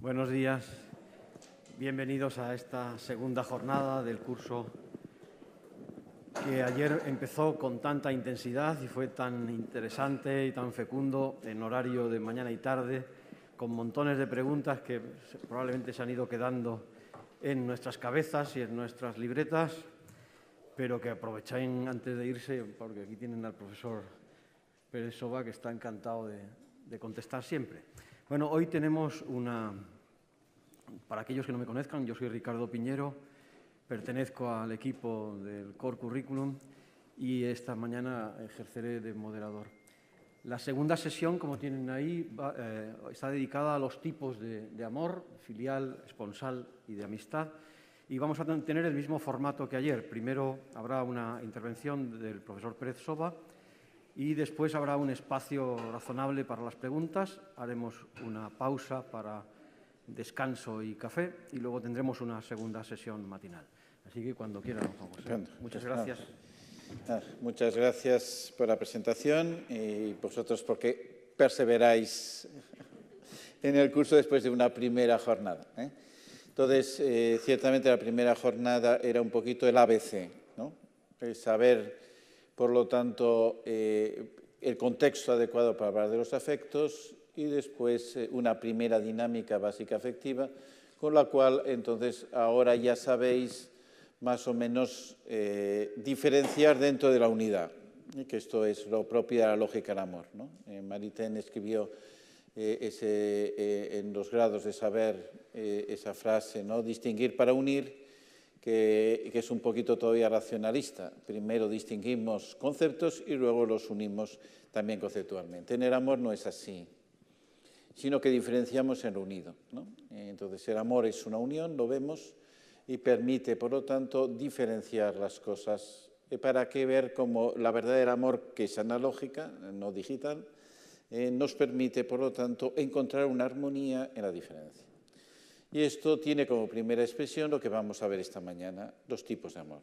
Buenos días, bienvenidos a esta segunda jornada del curso que ayer empezó con tanta intensidad y fue tan interesante y tan fecundo en horario de mañana y tarde, con montones de preguntas que probablemente se han ido quedando en nuestras cabezas y en nuestras libretas, pero que aprovechen antes de irse, porque aquí tienen al profesor Pérez Soba, que está encantado de contestar siempre. Bueno, hoy tenemos para aquellos que no me conozcan, yo soy Ricardo Piñero, pertenezco al equipo del Core Curriculum y esta mañana ejerceré de moderador. La segunda sesión, como tienen ahí, está dedicada a los tipos de amor, filial, esponsal y de amistad. Y vamos a tener el mismo formato que ayer. Primero habrá una intervención del profesor Pérez Soba y después habrá un espacio razonable para las preguntas. Haremos una pausa para descanso y café y luego tendremos una segunda sesión matinal. Así que cuando quieran, Juan José. Muchas gracias. Muchas gracias por la presentación y vosotros porque perseveráis en el curso después de una primera jornada. Entonces, ciertamente la primera jornada era un poquito el ABC, ¿no? El saber, por lo tanto, el contexto adecuado para hablar de los afectos y después una primera dinámica básica afectiva, con la cual entonces ahora ya sabéis más o menos diferenciar dentro de la unidad, que esto es lo propio de la lógica del amor, ¿no? Maritain escribió en los grados de saber esa frase, ¿no? Distinguir para unir, que es un poquito todavía racionalista. Primero distinguimos conceptos y luego los unimos también conceptualmente. En el amor no es así, sino que diferenciamos en lo unido, ¿no? Entonces el amor es una unión, lo vemos, y permite, por lo tanto, diferenciar las cosas para que ver cómo la verdad del amor, que es analógica, no digital, nos permite, por lo tanto, encontrar una armonía en la diferencia. Y esto tiene como primera expresión lo que vamos a ver esta mañana, los tipos de amor.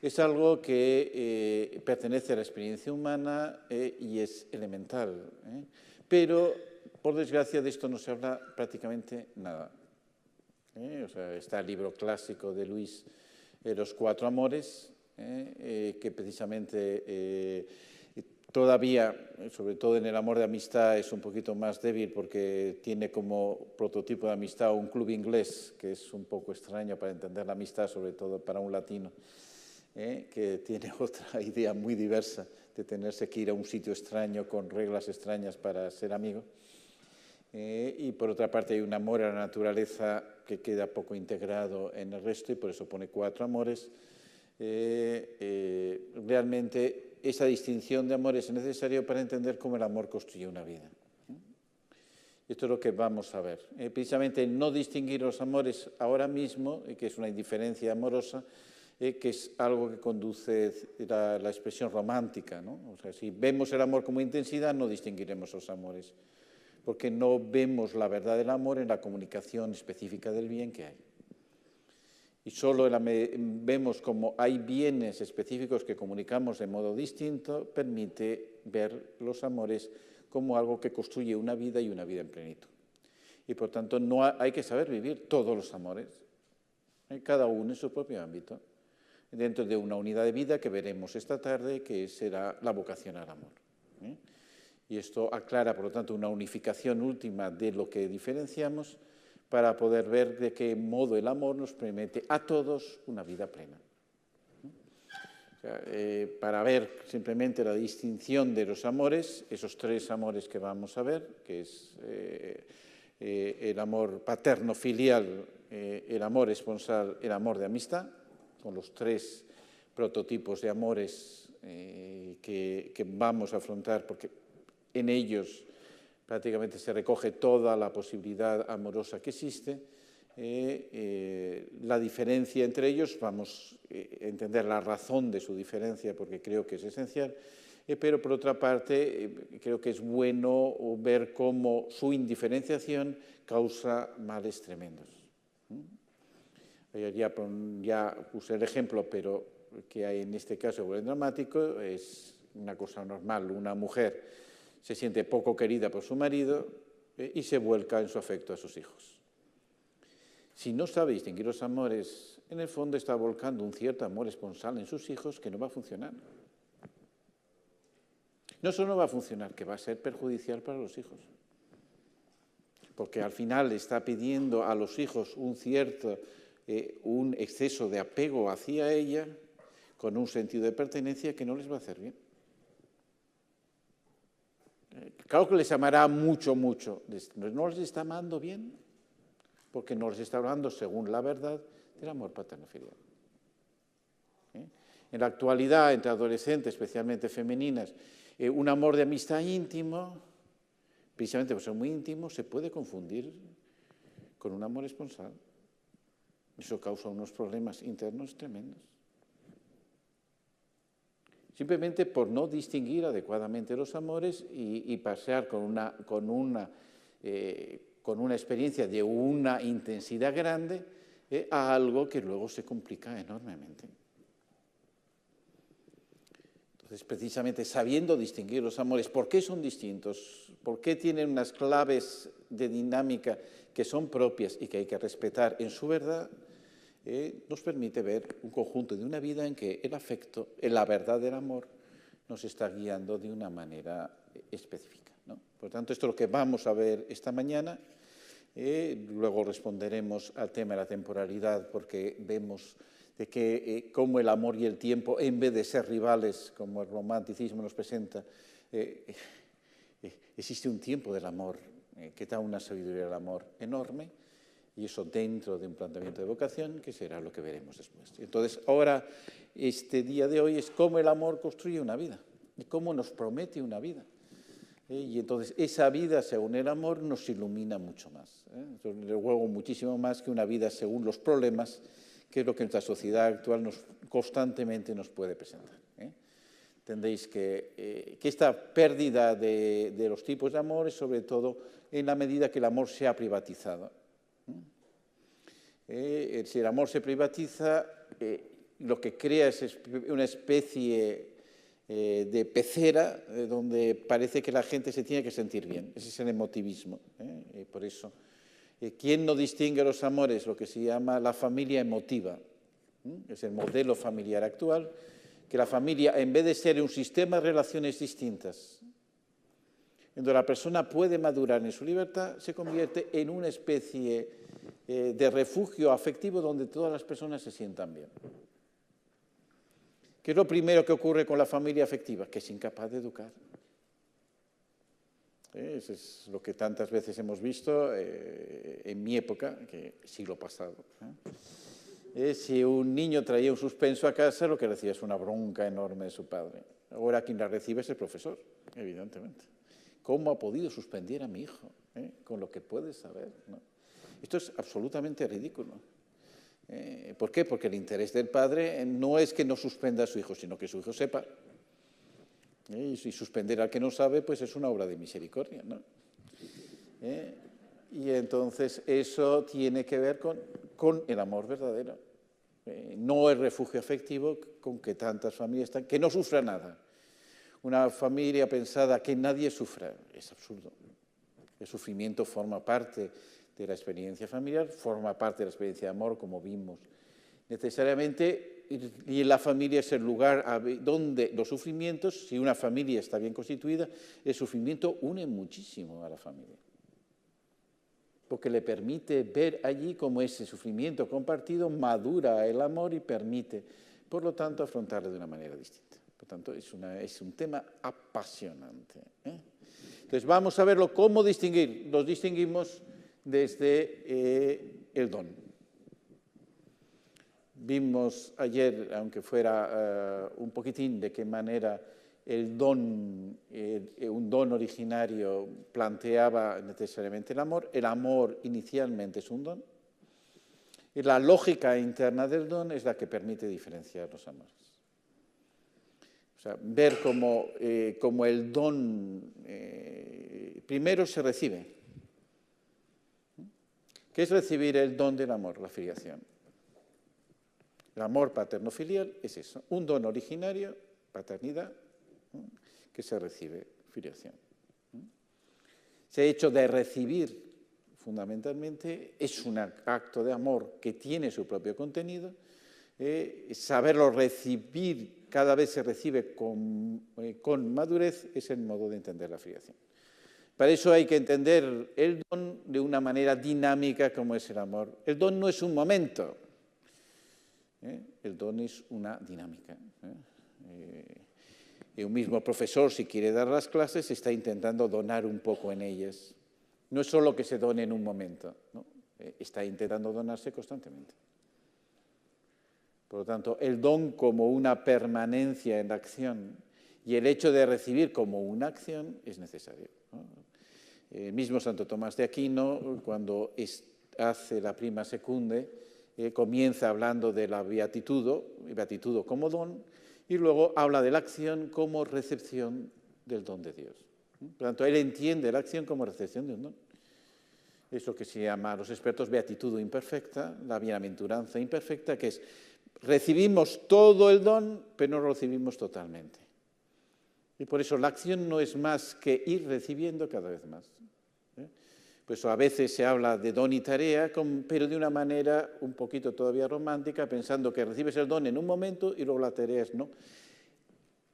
Es algo que pertenece a la experiencia humana y es elemental, pero, por desgracia, de esto no se habla prácticamente nada. O sea, está el libro clásico de Luis, Los Cuatro Amores, que precisamente todavía, sobre todo en el amor de amistad, es un poquito más débil porque tiene como prototipo de amistad un club inglés, que es un poco extraño para entender la amistad, sobre todo para un latino, que tiene otra idea muy diversa de tenerse que ir a un sitio extraño con reglas extrañas para ser amigo. Y por otra parte hay un amor a la naturaleza que queda poco integrado en el resto y por eso pone cuatro amores. Realmente esa distinción de amores es necesaria para entender cómo el amor construye una vida. Esto es lo que vamos a ver. Precisamente no distinguir los amores ahora mismo, que es una indiferencia amorosa, que es algo que conduce la expresión romántica, ¿no? O sea, si vemos el amor como intensidad, no distinguiremos los amores, porque no vemos la verdad del amor en la comunicación específica del bien que hay. Y solo vemos como hay bienes específicos que comunicamos de modo distinto, permite ver los amores como algo que construye una vida y una vida en plenitud. Y por tanto no hay que saber vivir todos los amores, cada uno en su propio ámbito, dentro de una unidad de vida que veremos esta tarde, que será la vocación al amor. Y esto aclara, por lo tanto, una unificación última de lo que diferenciamos para poder ver de qué modo el amor nos permite a todos una vida plena. O sea, para ver simplemente la distinción de los amores, esos tres amores que vamos a ver, que es el amor paterno-filial, el amor esponsal, el amor de amistad, con los tres prototipos de amores que vamos a afrontar, porque en ellos prácticamente se recoge toda la posibilidad amorosa que existe. La diferencia entre ellos, vamos a entender la razón de su diferencia porque creo que es esencial, pero por otra parte creo que es bueno ver cómo su indiferenciación causa males tremendos. Ya puse el ejemplo, pero que hay en este caso el dramático, es una cosa normal. Una mujer se siente poco querida por su marido y se vuelca en su afecto a sus hijos. Si no sabe distinguir los amores, en el fondo está volcando un cierto amor esponsal en sus hijos que no va a funcionar. No solo no va a funcionar, que va a ser perjudicial para los hijos. Porque al final está pidiendo a los hijos un exceso de apego hacia ella, con un sentido de pertenencia que no les va a hacer bien. Claro que les amará mucho, mucho. No les está amando bien, porque no les está hablando, según la verdad, del amor paterno-filial. En la actualidad, entre adolescentes, especialmente femeninas, un amor de amistad íntimo, precisamente por ser muy íntimo, se puede confundir con un amor esponsal. Eso causa unos problemas internos tremendos. Simplemente por no distinguir adecuadamente los amores y pasar con una experiencia de una intensidad grande a algo que luego se complica enormemente. Entonces, precisamente sabiendo distinguir los amores, ¿por qué son distintos? ¿Por qué tienen unas claves de dinámica que son propias y que hay que respetar en su verdad? Nos permite ver un conjunto de una vida en que el afecto, la verdad del amor, nos está guiando de una manera específica, ¿no? Por tanto, esto es lo que vamos a ver esta mañana. Luego responderemos al tema de la temporalidad, porque vemos de que cómo el amor y el tiempo, en vez de ser rivales, como el romanticismo nos presenta, existe un tiempo del amor que da una sabiduría del amor enorme, y eso dentro de un planteamiento de vocación, que será lo que veremos después. Entonces, ahora, este día de hoy es cómo el amor construye una vida, y cómo nos promete una vida. Y entonces, esa vida según el amor nos ilumina mucho más. Luego, muchísimo más que una vida según los problemas, que es lo que nuestra sociedad actual constantemente nos puede presentar. Entendéis que esta pérdida de los tipos de amor es sobre todo en la medida que el amor se ha privatizado. Si el amor se privatiza, lo que crea es una especie de pecera donde parece que la gente se tiene que sentir bien. Ese es el emotivismo. Por eso, ¿quién no distingue los amores? Lo que se llama la familia emotiva. Es el modelo familiar actual, que la familia, en vez de ser un sistema de relaciones distintas, en donde la persona puede madurar en su libertad, se convierte en una especie de refugio afectivo donde todas las personas se sientan bien. ¿Qué es lo primero que ocurre con la familia afectiva? Que es incapaz de educar. Eso es lo que tantas veces hemos visto en mi época, que siglo pasado. Si un niño traía un suspenso a casa, lo que recibía es una bronca enorme de su padre. Ahora quien la recibe es el profesor, evidentemente. ¿Cómo ha podido suspender a mi hijo? Con lo que puede saber, ¿no? Esto es absolutamente ridículo. ¿Por qué? Porque el interés del padre no es que no suspenda a su hijo, sino que su hijo sepa. Y suspender al que no sabe, pues es una obra de misericordia, ¿no? Y entonces eso tiene que ver con el amor verdadero. No el refugio afectivo con que tantas familias están, que no sufra nada. Una familia pensada que nadie sufra, es absurdo. El sufrimiento forma parte de la experiencia familiar, forma parte de la experiencia de amor, como vimos. Necesariamente, y la familia es el lugar donde los sufrimientos, si una familia está bien constituida, el sufrimiento une muchísimo a la familia. Porque le permite ver allí cómo ese sufrimiento compartido madura el amor y permite, por lo tanto, afrontarlo de una manera distinta. Por tanto, es un tema apasionante. Entonces, vamos a verlo, cómo distinguir. Los distinguimos desde el don. Vimos ayer, aunque fuera un poquitín, de qué manera el don, un don originario planteaba necesariamente el amor. El amor inicialmente es un don. Y la lógica interna del don es la que permite diferenciar los amores. O sea, ver cómo el don primero se recibe. ¿Qué es recibir el don del amor? La filiación. El amor paterno-filial es eso, un don originario, paternidad, que se recibe, filiación. Ese hecho de recibir, fundamentalmente, es un acto de amor que tiene su propio contenido. Saberlo recibir, cada vez se recibe con madurez, es el modo de entender la filiación. Para eso hay que entender el don de una manera dinámica como es el amor. El don no es un momento, el don es una dinámica. Y un mismo profesor, si quiere dar las clases, está intentando donar un poco en ellas. No es solo que se done en un momento, ¿no? Está intentando donarse constantemente. Por lo tanto, el don como una permanencia en la acción y el hecho de recibir como una acción es necesario, ¿no? El mismo Santo Tomás de Aquino, cuando hace la prima secunde, comienza hablando de la beatitudo como don, y luego habla de la acción como recepción del don de Dios. Por lo tanto, él entiende la acción como recepción de un don. Es lo que se llama a los expertos beatitudo imperfecta, la bienaventuranza imperfecta, que es recibimos todo el don, pero no lo recibimos totalmente. Y por eso la acción no es más que ir recibiendo cada vez más. Por eso a veces se habla de don y tarea, pero de una manera un poquito todavía romántica, pensando que recibes el don en un momento y luego la tarea es no.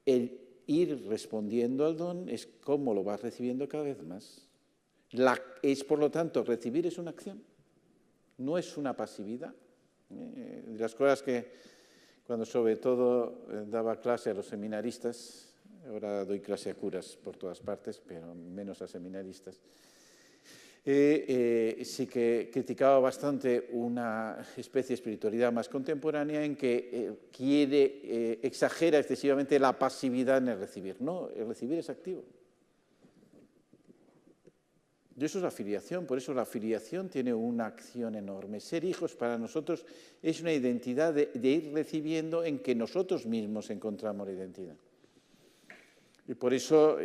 El ir respondiendo al don es cómo lo vas recibiendo cada vez más. Por lo tanto, recibir es una acción, no es una pasividad. De las cosas que, cuando sobre todo daba clase a los seminaristas, ahora doy clase a curas por todas partes, pero menos a seminaristas, sí que criticaba bastante una especie de espiritualidad más contemporánea en que exagera excesivamente la pasividad en el recibir. No, el recibir es activo. Y eso es la filiación, por eso la filiación tiene una acción enorme. Ser hijos para nosotros es una identidad de ir recibiendo en que nosotros mismos encontramos la identidad. Y por eso,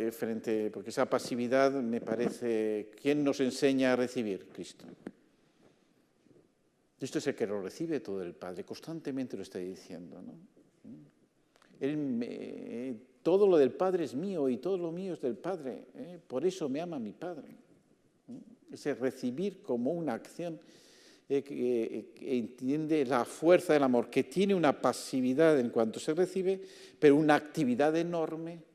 porque esa pasividad me parece, ¿quién nos enseña a recibir? Cristo. Cristo es el que lo recibe todo el Padre, constantemente lo está diciendo, ¿no? Todo lo del Padre es mío y todo lo mío es del Padre, por eso me ama mi Padre. Ese recibir como una acción que entiende la fuerza del amor, que tiene una pasividad en cuanto se recibe, pero una actividad enorme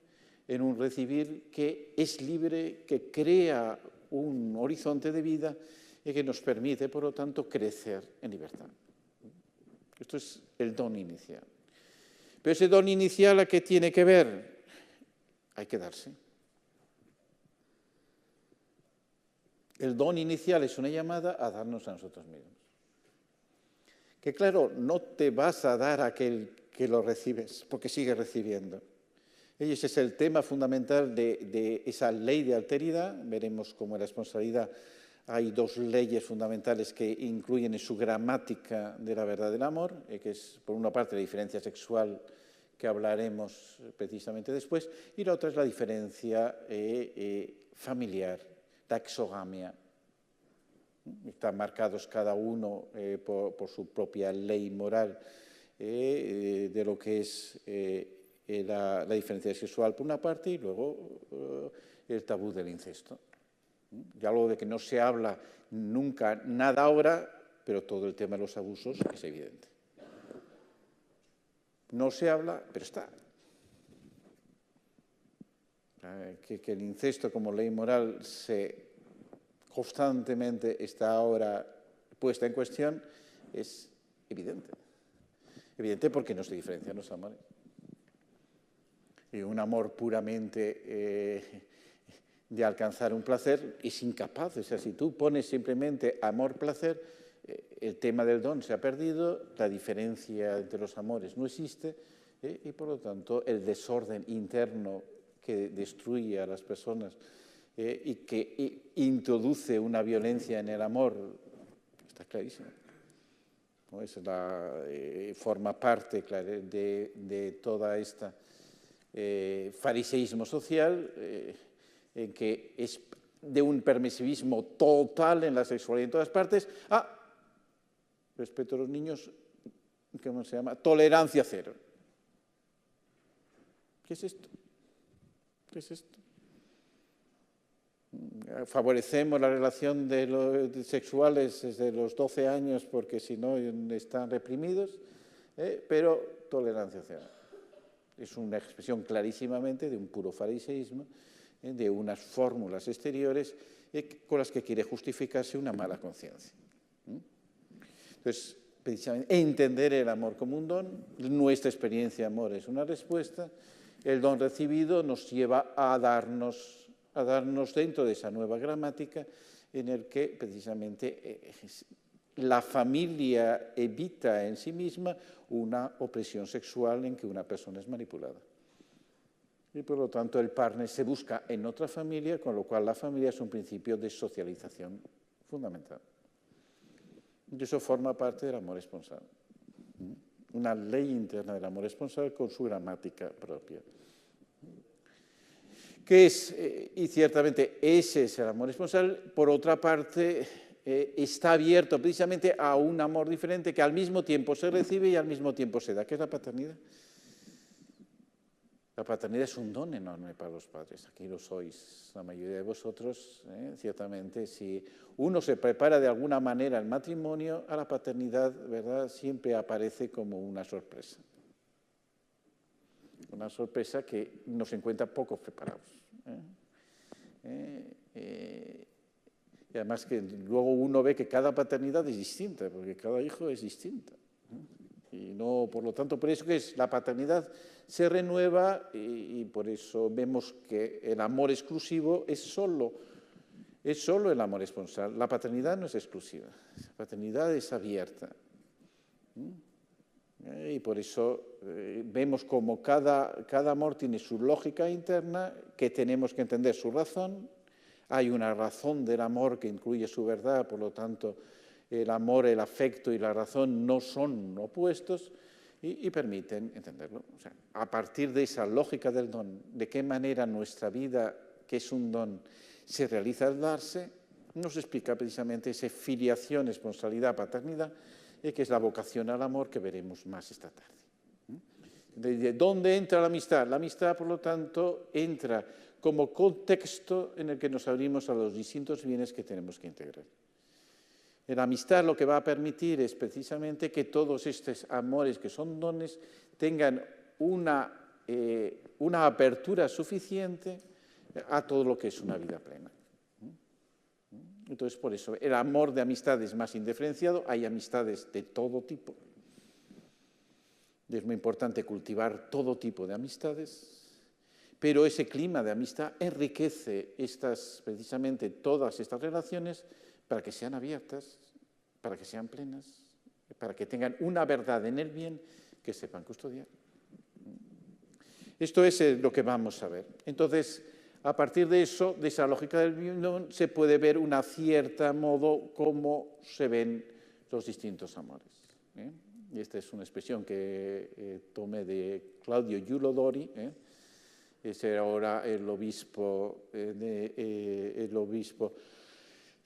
en un recibir que es libre, que crea un horizonte de vida y que nos permite, por lo tanto, crecer en libertad. Esto es el don inicial. Pero ese don inicial, ¿a qué tiene que ver? Hay que darse. El don inicial es una llamada a darnos a nosotros mismos. Que claro, no te vas a dar a aquel que lo recibes, porque sigue recibiendo. Y ese es el tema fundamental de esa ley de alteridad. Veremos cómo en la responsabilidad hay dos leyes fundamentales que incluyen en su gramática de la verdad del amor, que es, por una parte, la diferencia sexual, que hablaremos precisamente después, y la otra es la diferencia familiar, la exogamia. Están marcados cada uno por su propia ley moral de lo que es la diferencia sexual por una parte y luego el tabú del incesto. Ya lo de que no se habla nunca nada ahora, pero todo el tema de los abusos es evidente. No se habla, pero está. Que el incesto como ley moral constantemente está ahora puesta en cuestión es evidente. Evidente porque no se diferencian los amores. Y un amor puramente de alcanzar un placer es incapaz. O sea, si tú pones simplemente amor-placer, el tema del don se ha perdido, la diferencia entre los amores no existe y por lo tanto el desorden interno que destruye a las personas y que introduce una violencia en el amor está clarísimo. ¿No? Eso forma parte de toda esta fariseísmo social en que es de un permisivismo total en la sexualidad en todas partes. Respecto a los niños, ¿cómo se llama? Tolerancia cero. ¿Qué es esto? ¿Qué es esto? Favorecemos la relación de sexuales desde los 12 años porque si no están reprimidos, pero tolerancia cero. Es una expresión clarísimamente de un puro fariseísmo, de unas fórmulas exteriores con las que quiere justificarse una mala conciencia. Entonces, precisamente, entender el amor como un don, nuestra experiencia de amor es una respuesta, el don recibido nos lleva a darnos dentro de esa nueva gramática en el que precisamente la familia evita en sí misma una opresión sexual en que una persona es manipulada. Y por lo tanto el partner se busca en otra familia, con lo cual la familia es un principio de socialización fundamental. Y eso forma parte del amor esponsal. Una ley interna del amor esponsal con su gramática propia. Que es, y ciertamente ese es el amor esponsal, por otra parte está abierto precisamente a un amor diferente que al mismo tiempo se recibe y al mismo tiempo se da, que es la paternidad. La paternidad es un don enorme para los padres, aquí lo sois, la mayoría de vosotros, ciertamente, si uno se prepara de alguna manera al matrimonio, a la paternidad, ¿verdad?, siempre aparece como una sorpresa. Una sorpresa que nos encuentra poco preparados. Y además que luego uno ve que cada paternidad es distinta, porque cada hijo es distinta. Y no, por lo tanto, por eso que la paternidad se renueva y por eso vemos que el amor exclusivo es solo el amor esponsal. La paternidad no es exclusiva, la paternidad es abierta. Y por eso vemos como cada amor tiene su lógica interna, que tenemos que entender su razón. Hay una razón del amor que incluye su verdad, por lo tanto, el amor, el afecto y la razón no son opuestos y permiten entenderlo. O sea, a partir de esa lógica del don, de qué manera nuestra vida, que es un don, se realiza al darse, nos explica precisamente esa filiación, esponsalidad, paternidad, que es la vocación al amor que veremos más esta tarde. ¿De dónde entra la amistad? La amistad, por lo tanto, entra como contexto en el que nos abrimos a los distintos bienes que tenemos que integrar. La amistad lo que va a permitir es precisamente que todos estos amores que son dones tengan una apertura suficiente a todo lo que es una vida plena. Entonces, por eso, el amor de amistad es más indiferenciado, hay amistades de todo tipo. Es muy importante cultivar todo tipo de amistades, pero ese clima de amistad enriquece precisamente todas estas relaciones para que sean abiertas, para que sean plenas, para que tengan una verdad en el bien que sepan custodiar. Esto es lo que vamos a ver. Entonces, a partir de eso, de esa lógica del bien, se puede ver una cierta modo cómo se ven los distintos amores. Y esta es una expresión que tomé de Claudio Giulio Dori, es ahora el obispo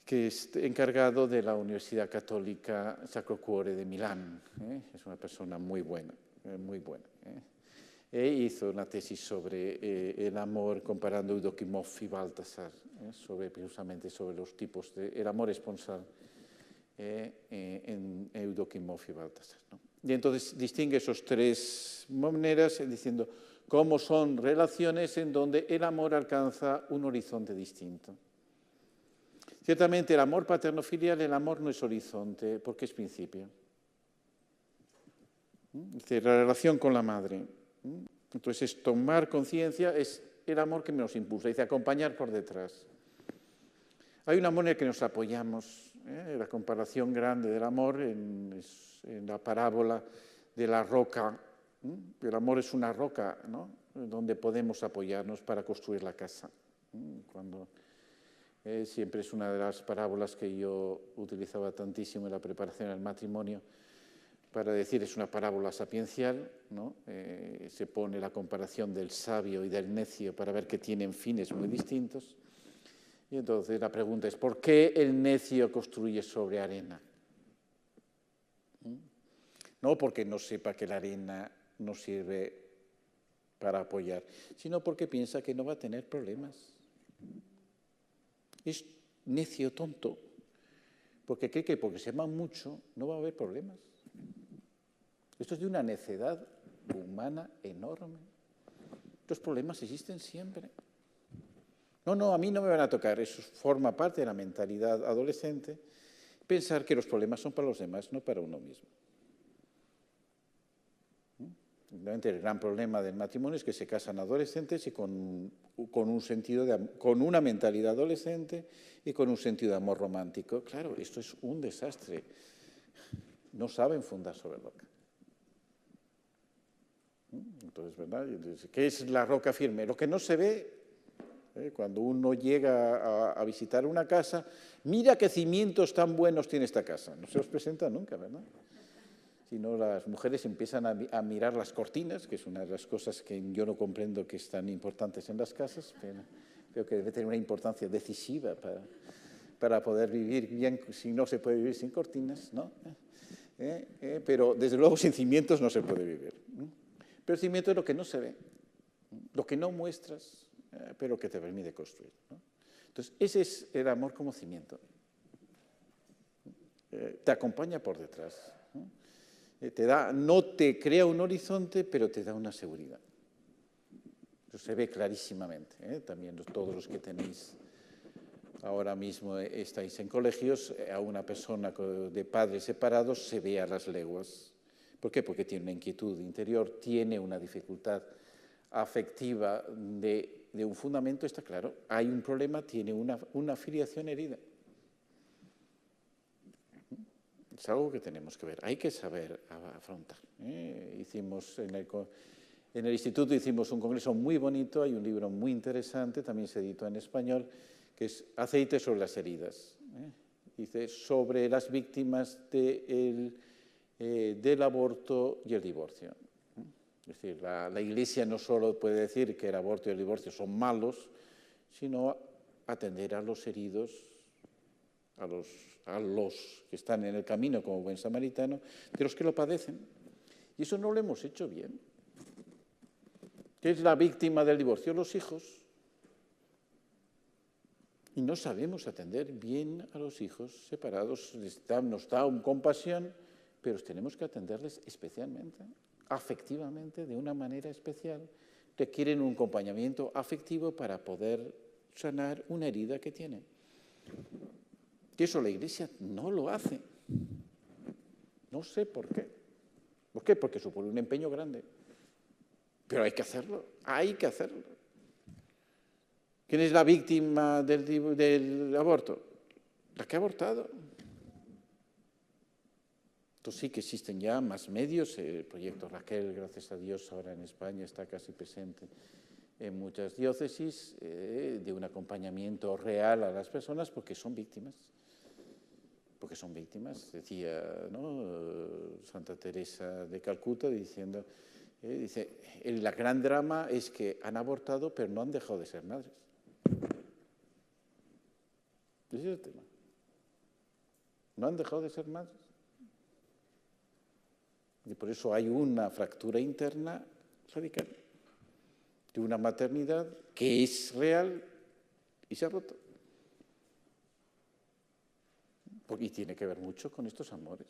que es encargado de la Universidad Católica Sacro Cuore de Milán. Es una persona muy buena, muy buena. Hizo una tesis sobre el amor comparando Eudokimov y Baltasar, precisamente sobre los tipos del amor esponsal en Eudokimov y Baltasar, ¿no? Y entonces distingue esos tres maneras diciendo cómo son relaciones en donde el amor alcanza un horizonte distinto. Ciertamente el amor paterno-filial, el amor no es horizonte porque es principio. Es decir, la relación con la madre. Entonces, es tomar conciencia, es el amor que nos impulsa, dice acompañar por detrás. Hay un amor en el que nos apoyamos, la comparación grande del amor en la parábola de la roca. El amor es una roca, ¿no?, donde podemos apoyarnos para construir la casa. Siempre es una de las parábolas que yo utilizaba tantísimo en la preparación del matrimonio, para decir, es una parábola sapiencial, ¿no? Se pone la comparación del sabio y del necio para ver que tienen fines muy distintos. Y entonces la pregunta es, ¿por qué el necio construye sobre arena? No porque no sepa que la arena no sirve para apoyar, sino porque piensa que no va a tener problemas. es necio, tonto, porque cree que porque se aman mucho no va a haber problemas. Esto es de una necedad humana enorme. Los problemas existen siempre. No, a mí no me van a tocar. Eso forma parte de la mentalidad adolescente, pensar que los problemas son para los demás, no para uno mismo. Realmente el gran problema del matrimonio es que se casan adolescentes y con una mentalidad adolescente y con un sentido de amor romántico. Claro, esto es un desastre. No saben fundar sobre roca. Entonces, ¿verdad? ¿Qué es la roca firme? Lo que no se ve. Cuando uno llega a visitar una casa, mira qué cimientos tan buenos tiene esta casa. No se os presenta nunca, ¿verdad? Sino las mujeres empiezan a mirar las cortinas, que es una de las cosas que yo no comprendo que están importantes en las casas, pero creo que debe tener una importancia decisiva para poder vivir bien, si no se puede vivir sin cortinas, ¿no? Pero desde luego sin cimientos no se puede vivir. Pero el cimiento es lo que no se ve, lo que no muestras, pero que te permite construir, ¿no? Entonces, ese es el amor como cimiento. Te acompaña por detrás, ¿no? No te crea un horizonte, pero te da una seguridad. Eso se ve clarísimamente, también todos los que tenéis ahora mismo estáis en colegios, a una persona de padres separados se ve a las leguas. ¿Por qué? Porque tiene una inquietud interior, tiene una dificultad afectiva de un fundamento, está claro. Hay un problema, tiene una filiación herida. Es algo que tenemos que ver, hay que saber afrontar. Hicimos en el instituto hicimos un congreso muy bonito, hay un libro muy interesante, también se editó en español, que es Aceite sobre las heridas. Dice sobre las víctimas del aborto y el divorcio. Es decir, la Iglesia no solo puede decir que el aborto y el divorcio son malos, sino atender a los heridos, a los que están en el camino como buen samaritano, de los que lo padecen. Y eso no lo hemos hecho bien. ¿Qué es la víctima del divorcio? Los hijos. Y no sabemos atender bien a los hijos separados. Nos da compasión, pero tenemos que atenderles especialmente, afectivamente, de una manera especial. Requieren un acompañamiento afectivo para poder sanar una herida que tienen. Y eso la Iglesia no lo hace. No sé por qué. ¿Por qué? Porque supone un empeño grande. Pero hay que hacerlo, hay que hacerlo. ¿Quién es la víctima del aborto? La que ha abortado. Entonces sí que existen ya más medios. El proyecto Raquel, gracias a Dios, ahora en España está casi presente en muchas diócesis, de un acompañamiento real a las personas porque son víctimas. Porque son víctimas, decía, ¿no? Santa Teresa de Calcuta diciendo, dice, el gran drama es que han abortado pero no han dejado de ser madres. Ese es el tema. No han dejado de ser madres. Y por eso hay una fractura interna radical de una maternidad que es real y se ha roto. Y tiene que ver mucho con estos amores.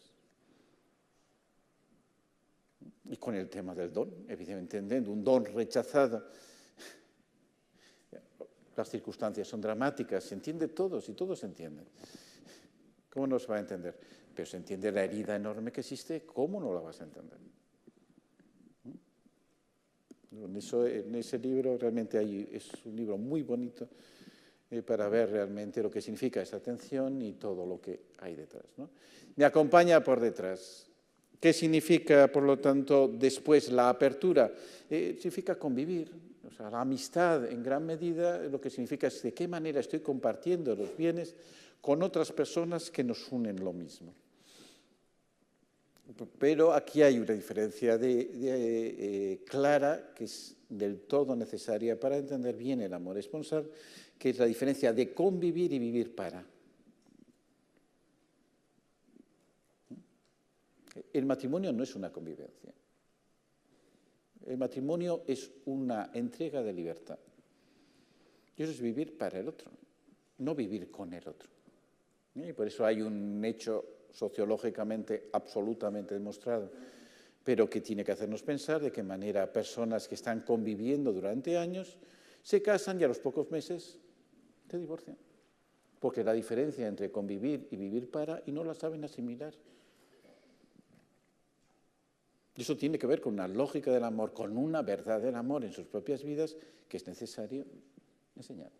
Y con el tema del don, evidentemente, entendiendo un don rechazado. Las circunstancias son dramáticas, se entiende todo, si todo se entiende. ¿Cómo no se va a entender? Pero se entiende la herida enorme que existe, ¿cómo no la vas a entender? En ese libro realmente es un libro muy bonito para ver realmente lo que significa esa atención y todo lo que hay detrás, ¿no? Me acompaña por detrás. ¿Qué significa, por lo tanto, después la apertura? Significa convivir. O sea, la amistad, en gran medida, lo que significa es de qué manera estoy compartiendo los bienes con otras personas que nos unen lo mismo. Pero aquí hay una diferencia clara, que es del todo necesaria para entender bien el amor esponsal, que es la diferencia de convivir y vivir para. El matrimonio no es una convivencia. El matrimonio es una entrega de libertad. Y eso es vivir para el otro. no vivir con el otro. Y por eso hay un hecho sociológicamente absolutamente demostrado, pero que tiene que hacernos pensar de qué manera personas que están conviviendo durante años se casan y a los pocos meses se divorcian. Porque la diferencia entre convivir y vivir para, y no la saben asimilar. Y eso tiene que ver con una lógica del amor, con una verdad del amor en sus propias vidas que es necesario enseñar.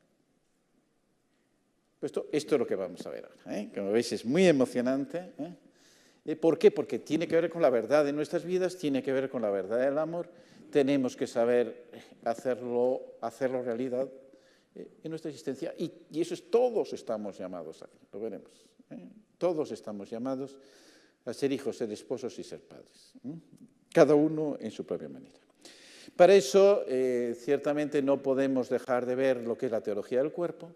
Pues esto es lo que vamos a ver ahora. Como veis, es muy emocionante. ¿Por qué? Porque tiene que ver con la verdad de nuestras vidas, tiene que ver con la verdad del amor. Tenemos que saber hacerlo realidad en nuestra existencia. Y eso es, todos estamos llamados aquí, lo veremos. Todos estamos llamados a ser hijos, ser esposos y ser padres. Cada uno en su propia manera. Para eso, ciertamente no podemos dejar de ver lo que es la teología del cuerpo,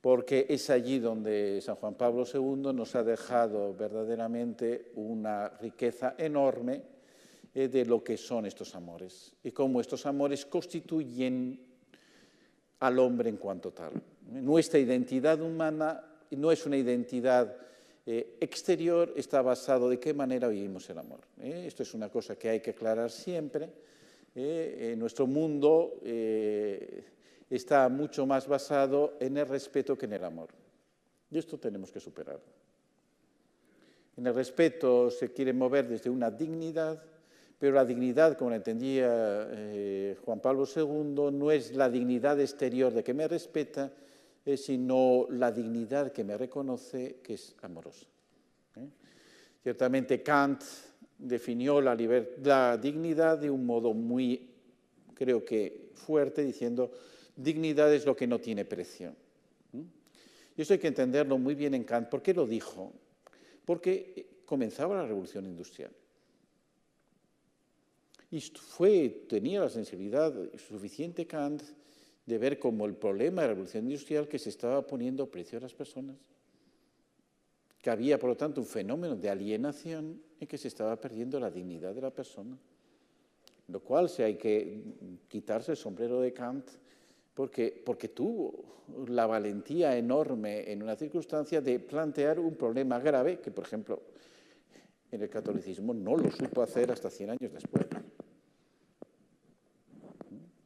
porque es allí donde San Juan Pablo II nos ha dejado verdaderamente una riqueza enorme de lo que son estos amores y cómo estos amores constituyen al hombre en cuanto tal. Nuestra identidad humana no es una identidad exterior, está basado de qué manera vivimos el amor. Esto es una cosa que hay que aclarar siempre. Nuestro mundo está mucho más basado en el respeto que en el amor. Y esto tenemos que superarlo. En el respeto se quiere mover desde una dignidad, pero la dignidad, como la entendía Juan Pablo II, no es la dignidad exterior de que me respeta, sino la dignidad que me reconoce, que es amorosa. Ciertamente Kant definió la dignidad de un modo muy, creo que fuerte, diciendo: dignidad es lo que no tiene precio. Y eso hay que entenderlo muy bien en Kant. ¿Por qué lo dijo? Porque comenzaba la revolución industrial. Y tenía la sensibilidad suficiente Kant de ver como el problema de la revolución industrial que se estaba poniendo precio a las personas, que había, por lo tanto, un fenómeno de alienación en que se estaba perdiendo la dignidad de la persona. Lo cual hay que quitarse el sombrero de Kant porque tuvo la valentía enorme en una circunstancia de plantear un problema grave que, por ejemplo, en el catolicismo no lo supo hacer hasta 100 años después.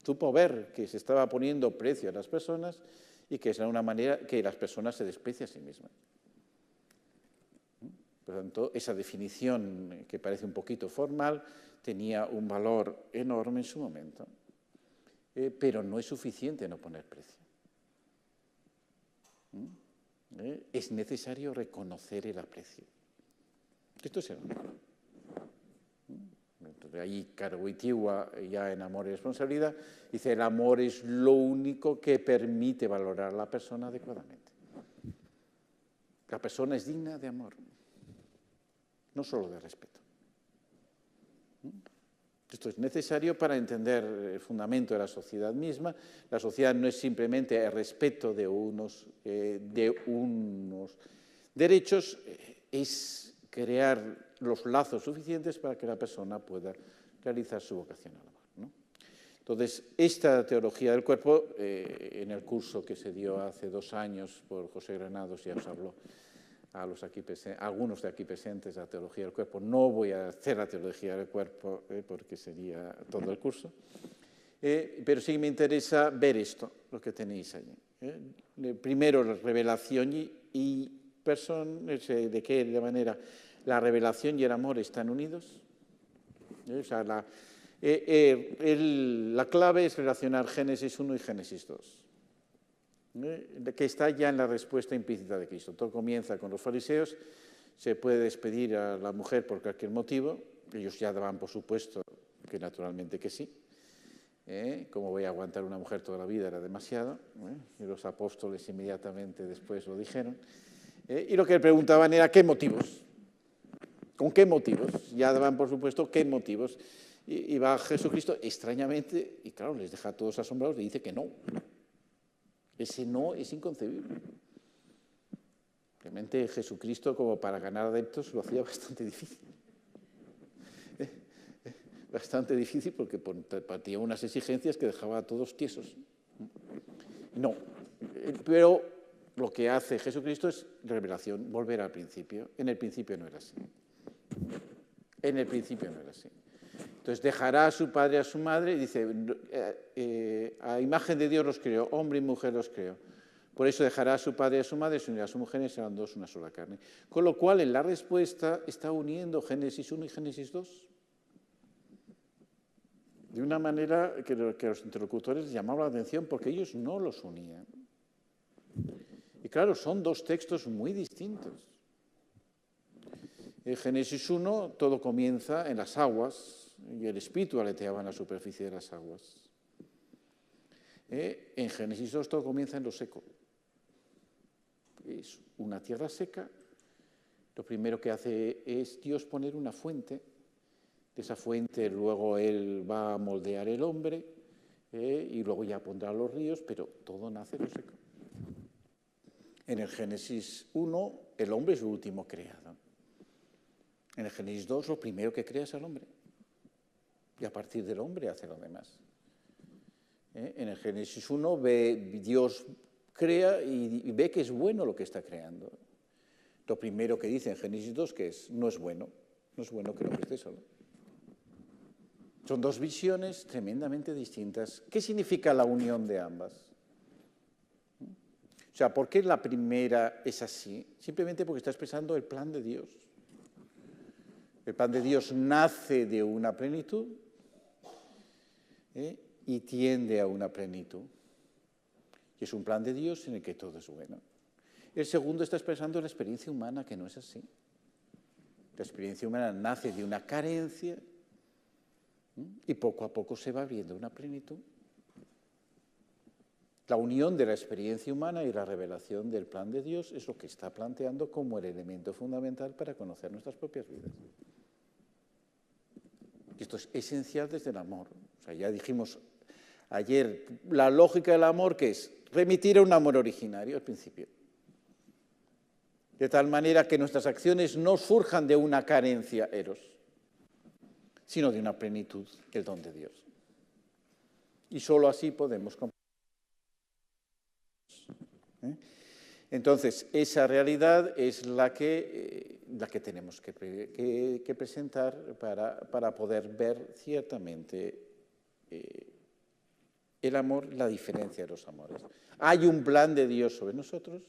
Supo ver que se estaba poniendo precio a las personas y que era una manera que las personas se desprecian a sí mismas. Por lo tanto, esa definición, que parece un poquito formal, tenía un valor enorme en su momento, pero no es suficiente no poner precio. Es necesario reconocer el aprecio. Esto es el amor. De ahí Wojtyła, ya en Amor y Responsabilidad, dice: el amor es lo único que permite valorar a la persona adecuadamente. La persona es digna de amor, no solo de respeto. Esto es necesario para entender el fundamento de la sociedad misma. La sociedad no es simplemente el respeto de unos derechos, es crear los lazos suficientes para que la persona pueda realizar su vocación al amor, ¿no? Entonces, esta teología del cuerpo, en el curso que se dio hace 2 años por José Granados, ya os habló a algunos de aquí presentes de la teología del cuerpo. No voy a hacer la teología del cuerpo porque sería todo el curso, pero sí me interesa ver esto, lo que tenéis allí. Primero, la revelación y persona, de qué manera la revelación y el amor están unidos. O sea, la clave es relacionar Génesis 1 y Génesis 2. Que está ya en la respuesta implícita de Cristo. Todo comienza con los fariseos, se puede despedir a la mujer por cualquier motivo, ellos ya daban por supuesto que naturalmente que sí. Como voy a aguantar una mujer toda la vida, era demasiado, y los apóstoles inmediatamente después lo dijeron. Y lo que le preguntaban era ¿qué motivos? ¿Con qué motivos? Ya daban por supuesto qué motivos. Y va Jesucristo extrañamente, y claro, les deja a todos asombrados, y dice que no. Ese no es inconcebible. Realmente Jesucristo, como para ganar adeptos, lo hacía bastante difícil. Bastante difícil porque partía unas exigencias que dejaba a todos tiesos. No, pero lo que hace Jesucristo es revelación, volver al principio. En el principio no era así. En el principio no era así. Entonces dejará a su padre y a su madre y dice, a imagen de Dios los creó, hombre y mujer los creó. Por eso dejará a su padre y a su madre, se unirá a su mujer y serán dos una sola carne. Con lo cual en la respuesta está uniendo Génesis 1 y Génesis 2. De una manera que los interlocutores llamaban la atención porque ellos no los unían. Y claro, son dos textos muy distintos. En Génesis 1 todo comienza en las aguas y el espíritu aleteaba en la superficie de las aguas. En Génesis 2 todo comienza en lo seco. Es una tierra seca. Lo primero que hace es Dios poner una fuente. De esa fuente luego Él va a moldear el hombre y luego ya pondrá los ríos, pero todo nace en lo seco. En el Génesis 1 el hombre es el último creado. En el Génesis 2 lo primero que crea es al hombre. Y a partir del hombre hace lo demás. En el Génesis 1 Dios crea y ve que es bueno lo que está creando. Lo primero que dice en Génesis 2 que no es bueno que el hombre esté solo. Son dos visiones tremendamente distintas. ¿Qué significa la unión de ambas? O sea, ¿por qué la primera es así? Simplemente porque está expresando el plan de Dios. El plan de Dios nace de una plenitud y tiende a una plenitud. Y es un plan de Dios en el que todo es bueno. El segundo está expresando la experiencia humana, que no es así. La experiencia humana nace de una carencia y poco a poco se va abriendo una plenitud. La unión de la experiencia humana y la revelación del plan de Dios es lo que está planteando como el elemento fundamental para conocer nuestras propias vidas. Esto es esencial desde el amor. O sea, ya dijimos ayer la lógica del amor, que es remitir a un amor originario al principio. De tal manera que nuestras acciones no surjan de una carencia eros, sino de una plenitud, el don de Dios. Y solo así podemos comprender. Entonces, esa realidad es la que tenemos que presentar para poder ver ciertamente el amor, la diferencia de los amores. Hay un plan de Dios sobre nosotros,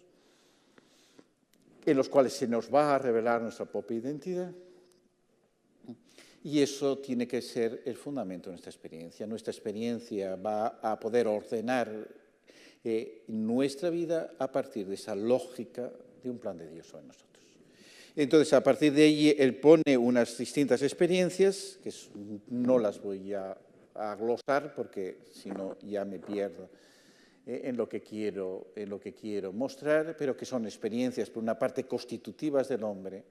en los cuales se nos va a revelar nuestra propia identidad, y eso tiene que ser el fundamento de nuestra experiencia. Nuestra experiencia va a poder ordenar nuestra vida a partir de esa lógica de un plan de Dios sobre nosotros. Entonces, a partir de ahí, Él pone unas distintas experiencias, que no las voy a glosar porque si no ya me pierdo en lo que quiero mostrar, pero que son experiencias, por una parte, constitutivas del hombre,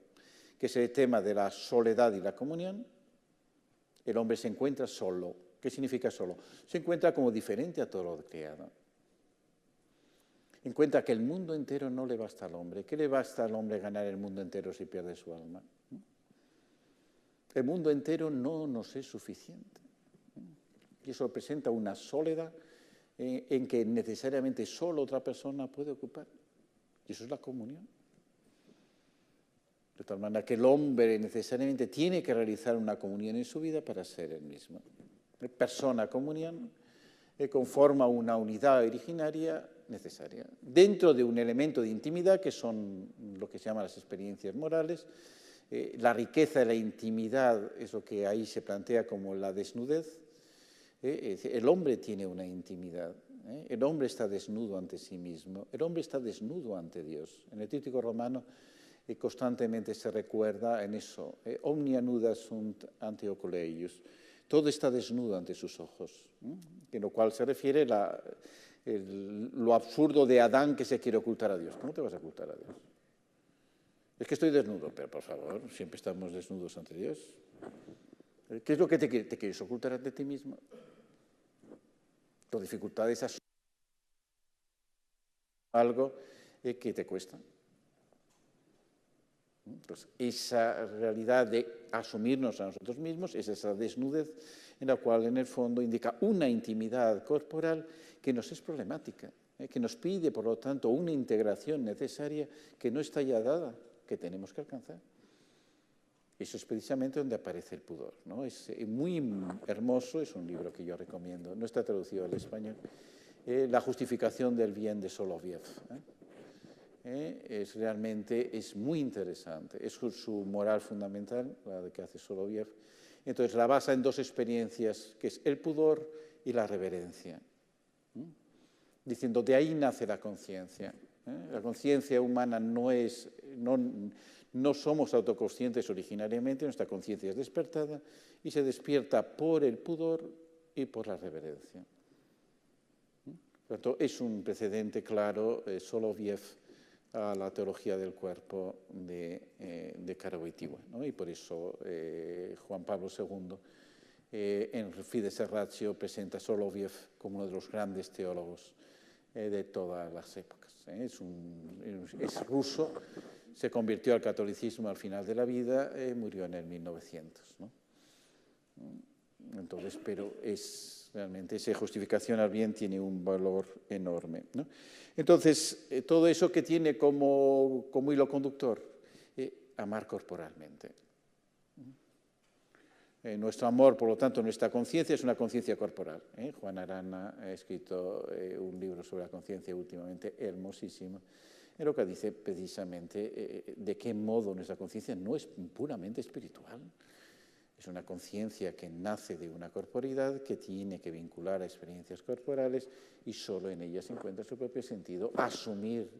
que es el tema de la soledad y la comunión. El hombre se encuentra solo. ¿Qué significa solo? Se encuentra como diferente a todo lo creado. Encuentra que el mundo entero no le basta al hombre. ¿Qué le basta al hombre ganar el mundo entero si pierde su alma? El mundo entero no nos es suficiente. Y eso presenta una soledad en que necesariamente solo otra persona puede ocupar. Y eso es la comunión. De tal manera que el hombre necesariamente tiene que realizar una comunión en su vida para ser él mismo. Persona, comunión, conforma una unidad originaria necesaria. Dentro de un elemento de intimidad, que son lo que se llaman las experiencias morales, la riqueza de la intimidad es lo que ahí se plantea como la desnudez. El hombre tiene una intimidad. El hombre está desnudo ante sí mismo. El hombre está desnudo ante Dios. En el tríptico romano constantemente se recuerda en eso. Omnia nuda sunt ante oculi eius. Todo está desnudo ante sus ojos. En lo cual se refiere lo absurdo de Adán, que se quiere ocultar a Dios. ¿Cómo te vas a ocultar a Dios? Es que estoy desnudo, pero por favor, siempre estamos desnudos ante Dios. ¿Qué es lo que te quieres ocultar ante ti mismo? Tu dificultad es algo que te cuesta. Entonces, esa realidad de asumirnos a nosotros mismos es esa desnudez en la cual en el fondo indica una intimidad corporal que nos es problemática, que nos pide, por lo tanto, una integración necesaria que no está ya dada, que tenemos que alcanzar. Eso es precisamente donde aparece el pudor, ¿no? Es muy hermoso, es un libro que yo recomiendo, no está traducido al español, La justificación del bien de Soloviev. Es muy interesante, es su moral fundamental, la que hace Soloviev. Entonces la basa en dos experiencias, que es el pudor y la reverencia, diciendo de ahí nace la conciencia. La conciencia humana no somos autoconscientes originariamente, nuestra conciencia es despertada y se despierta por el pudor y por la reverencia. Por lo tanto, es un precedente claro, Soloviev, a la teología del cuerpo de Karol Wojtyła, ¿no? Y por eso Juan Pablo II en Fides et Ratio presenta a Soloviev como uno de los grandes teólogos de todas las épocas. Es ruso, se convirtió al catolicismo al final de la vida, murió en el 1900, ¿no? Entonces, pero realmente esa justificación al bien tiene un valor enorme, ¿no? Entonces, todo eso que tiene como hilo conductor, amar corporalmente. Nuestro amor, por lo tanto, nuestra conciencia es una conciencia corporal. Juan Arana ha escrito un libro sobre la conciencia últimamente hermosísimo, en lo que dice precisamente de qué modo nuestra conciencia no es puramente espiritual. Es una conciencia que nace de una corporidad, que tiene que vincular a experiencias corporales y solo en ella se encuentra su propio sentido. Asumir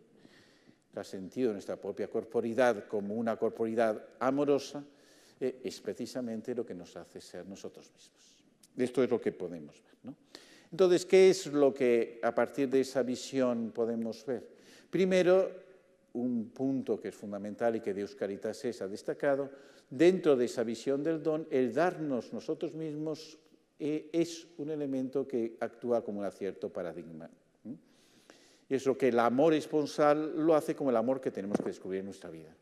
el sentido de nuestra propia corporidad como una corporidad amorosa es precisamente lo que nos hace ser nosotros mismos. Esto es lo que podemos ver, ¿no? Entonces, ¿qué es lo que a partir de esa visión podemos ver? Primero, un punto que es fundamental y que Deus Caritas ha destacado, dentro de esa visión del don, el darnos nosotros mismos es un elemento que actúa como un cierto paradigma. Y es lo que el amor esponsal lo hace como el amor que tenemos que descubrir en nuestra vida.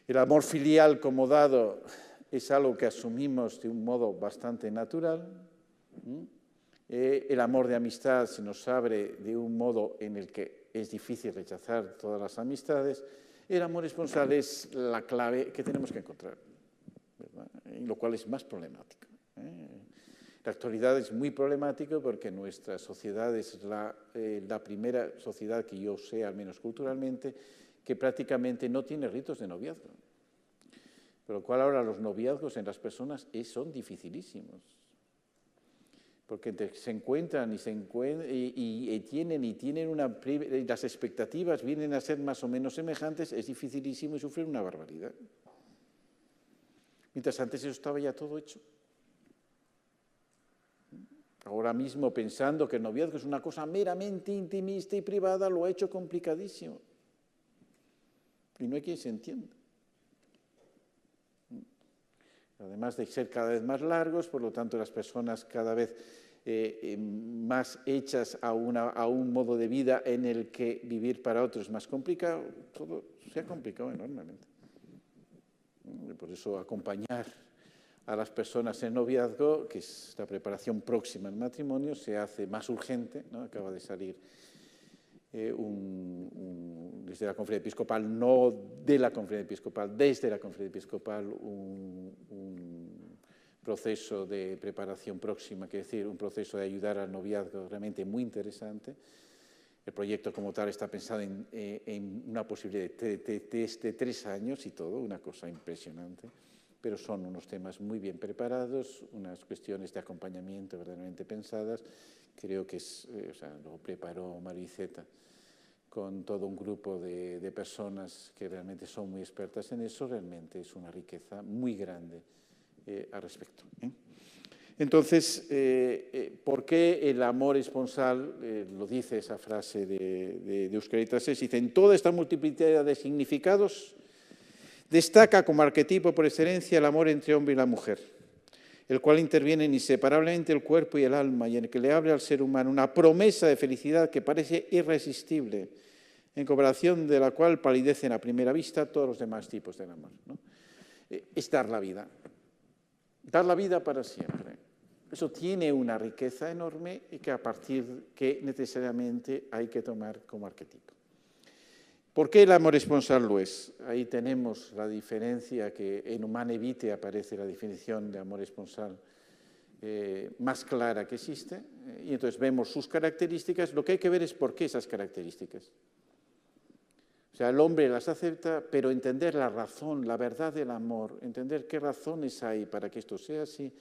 El amor filial como dado es algo que asumimos de un modo bastante natural. El amor de amistad se nos abre de un modo en el que es difícil rechazar todas las amistades. El amor esponsal es la clave que tenemos que encontrar, ¿verdad? Y lo cual es más problemático. La actualidad es muy problemática porque nuestra sociedad es la primera sociedad que yo sé, al menos culturalmente, que prácticamente no tiene ritos de noviazgo. Por lo cual ahora los noviazgos en las personas son dificilísimos. Porque se encuentran y tienen las expectativas vienen a ser más o menos semejantes, es dificilísimo y sufren una barbaridad. Mientras antes eso estaba ya todo hecho. Ahora mismo, pensando que el noviazgo es una cosa meramente intimista y privada, lo ha hecho complicadísimo. Y no hay quien se entienda. Además de ser cada vez más largos, por lo tanto las personas cada vez más hechas a un modo de vida en el que vivir para otros es más complicado, todo se ha complicado enormemente. Y por eso acompañar a las personas en noviazgo, que es la preparación próxima al matrimonio, se hace más urgente, ¿no? Acaba de salir desde la Conferencia Episcopal, no de la Conferencia Episcopal, desde la Conferencia Episcopal, un proceso de preparación próxima, que es decir, un proceso de ayudar al noviazgo realmente muy interesante. El proyecto como tal está pensado en una posibilidad de 3 años y todo, una cosa impresionante, pero son unos temas muy bien preparados, unas cuestiones de acompañamiento verdaderamente pensadas. Creo que lo preparó Mariceta con todo un grupo de personas que realmente son muy expertas en eso. Realmente es una riqueza muy grande al respecto. Entonces, ¿por qué el amor esponsal? Lo dice esa frase de Deus Caritas, dice, en toda esta multiplicidad de significados destaca como arquetipo por excelencia el amor entre hombre y la mujer, el cual interviene inseparablemente el cuerpo y el alma y en el que le abre al ser humano una promesa de felicidad que parece irresistible, en comparación de la cual palidecen a primera vista todos los demás tipos del amor, ¿no? Es dar la vida. dar la vida para siempre. Eso tiene una riqueza enorme y que necesariamente hay que tomar como arquetipo. ¿Por qué el amor esponsal lo es? Ahí tenemos la diferencia que en Humane Vitae aparece la definición de amor esponsal más clara que existe, y entonces vemos sus características. Lo que hay que ver es por qué esas características. O sea, el hombre las acepta, pero entender la razón, la verdad del amor, entender qué razones hay para que esto sea así,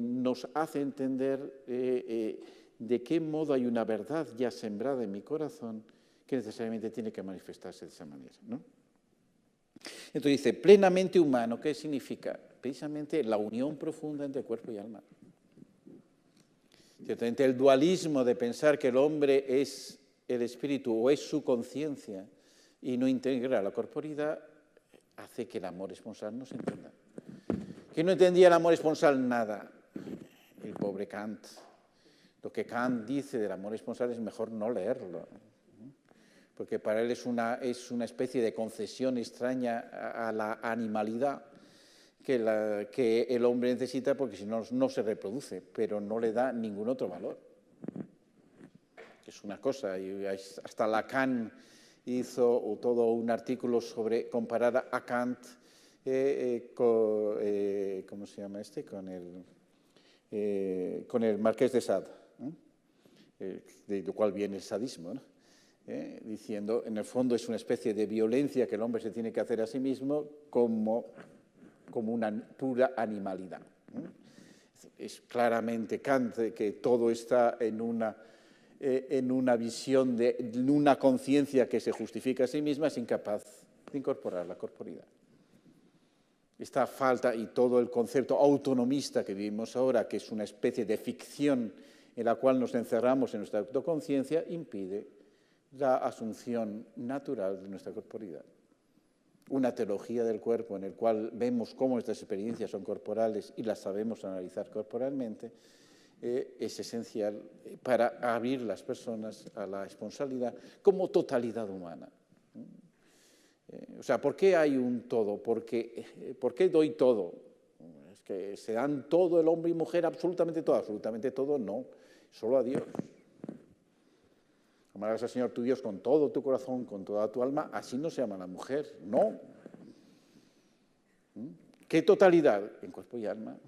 nos hace entender de qué modo hay una verdad ya sembrada en mi corazón que necesariamente tiene que manifestarse de esa manera, ¿no? Entonces dice, plenamente humano, ¿qué significa? Precisamente la unión profunda entre cuerpo y alma. Ciertamente el dualismo de pensar que el hombre es el espíritu o es su conciencia y no integra la corporidad hace que el amor esponsal no se entienda. ¿Quién no entendía el amor esponsal? Nada. El pobre Kant. Lo que Kant dice del amor esponsal es mejor no leerlo, porque para él es una especie de concesión extraña a la animalidad que el hombre necesita, porque si no, no se reproduce, pero no le da ningún otro valor. Es una cosa, y hasta Lacan hizo todo un artículo sobre comparar a Kant ¿cómo se llama este? Con el Marqués de Sade, de lo cual viene el sadismo, ¿no? Diciendo, en el fondo es una especie de violencia que el hombre se tiene que hacer a sí mismo como una pura animalidad. Es claramente Kant que todo está en una visión de una conciencia que se justifica a sí misma, es incapaz de incorporar la corporidad. Esta falta y todo el concepto autonomista que vivimos ahora, que es una especie de ficción en la cual nos encerramos en nuestra autoconciencia, impide la asunción natural de nuestra corporidad. Una teología del cuerpo en el cual vemos cómo nuestras experiencias son corporales y las sabemos analizar corporalmente, es esencial para abrir las personas a la esponsalidad como totalidad humana. O sea, ¿por qué hay un todo? ¿Por qué doy todo? Es que se dan todo el hombre y mujer, absolutamente todo, no, solo a Dios. Amarás al Señor tu Dios con todo tu corazón, con toda tu alma, así no se ama la mujer, no. ¿Qué totalidad? En cuerpo y alma.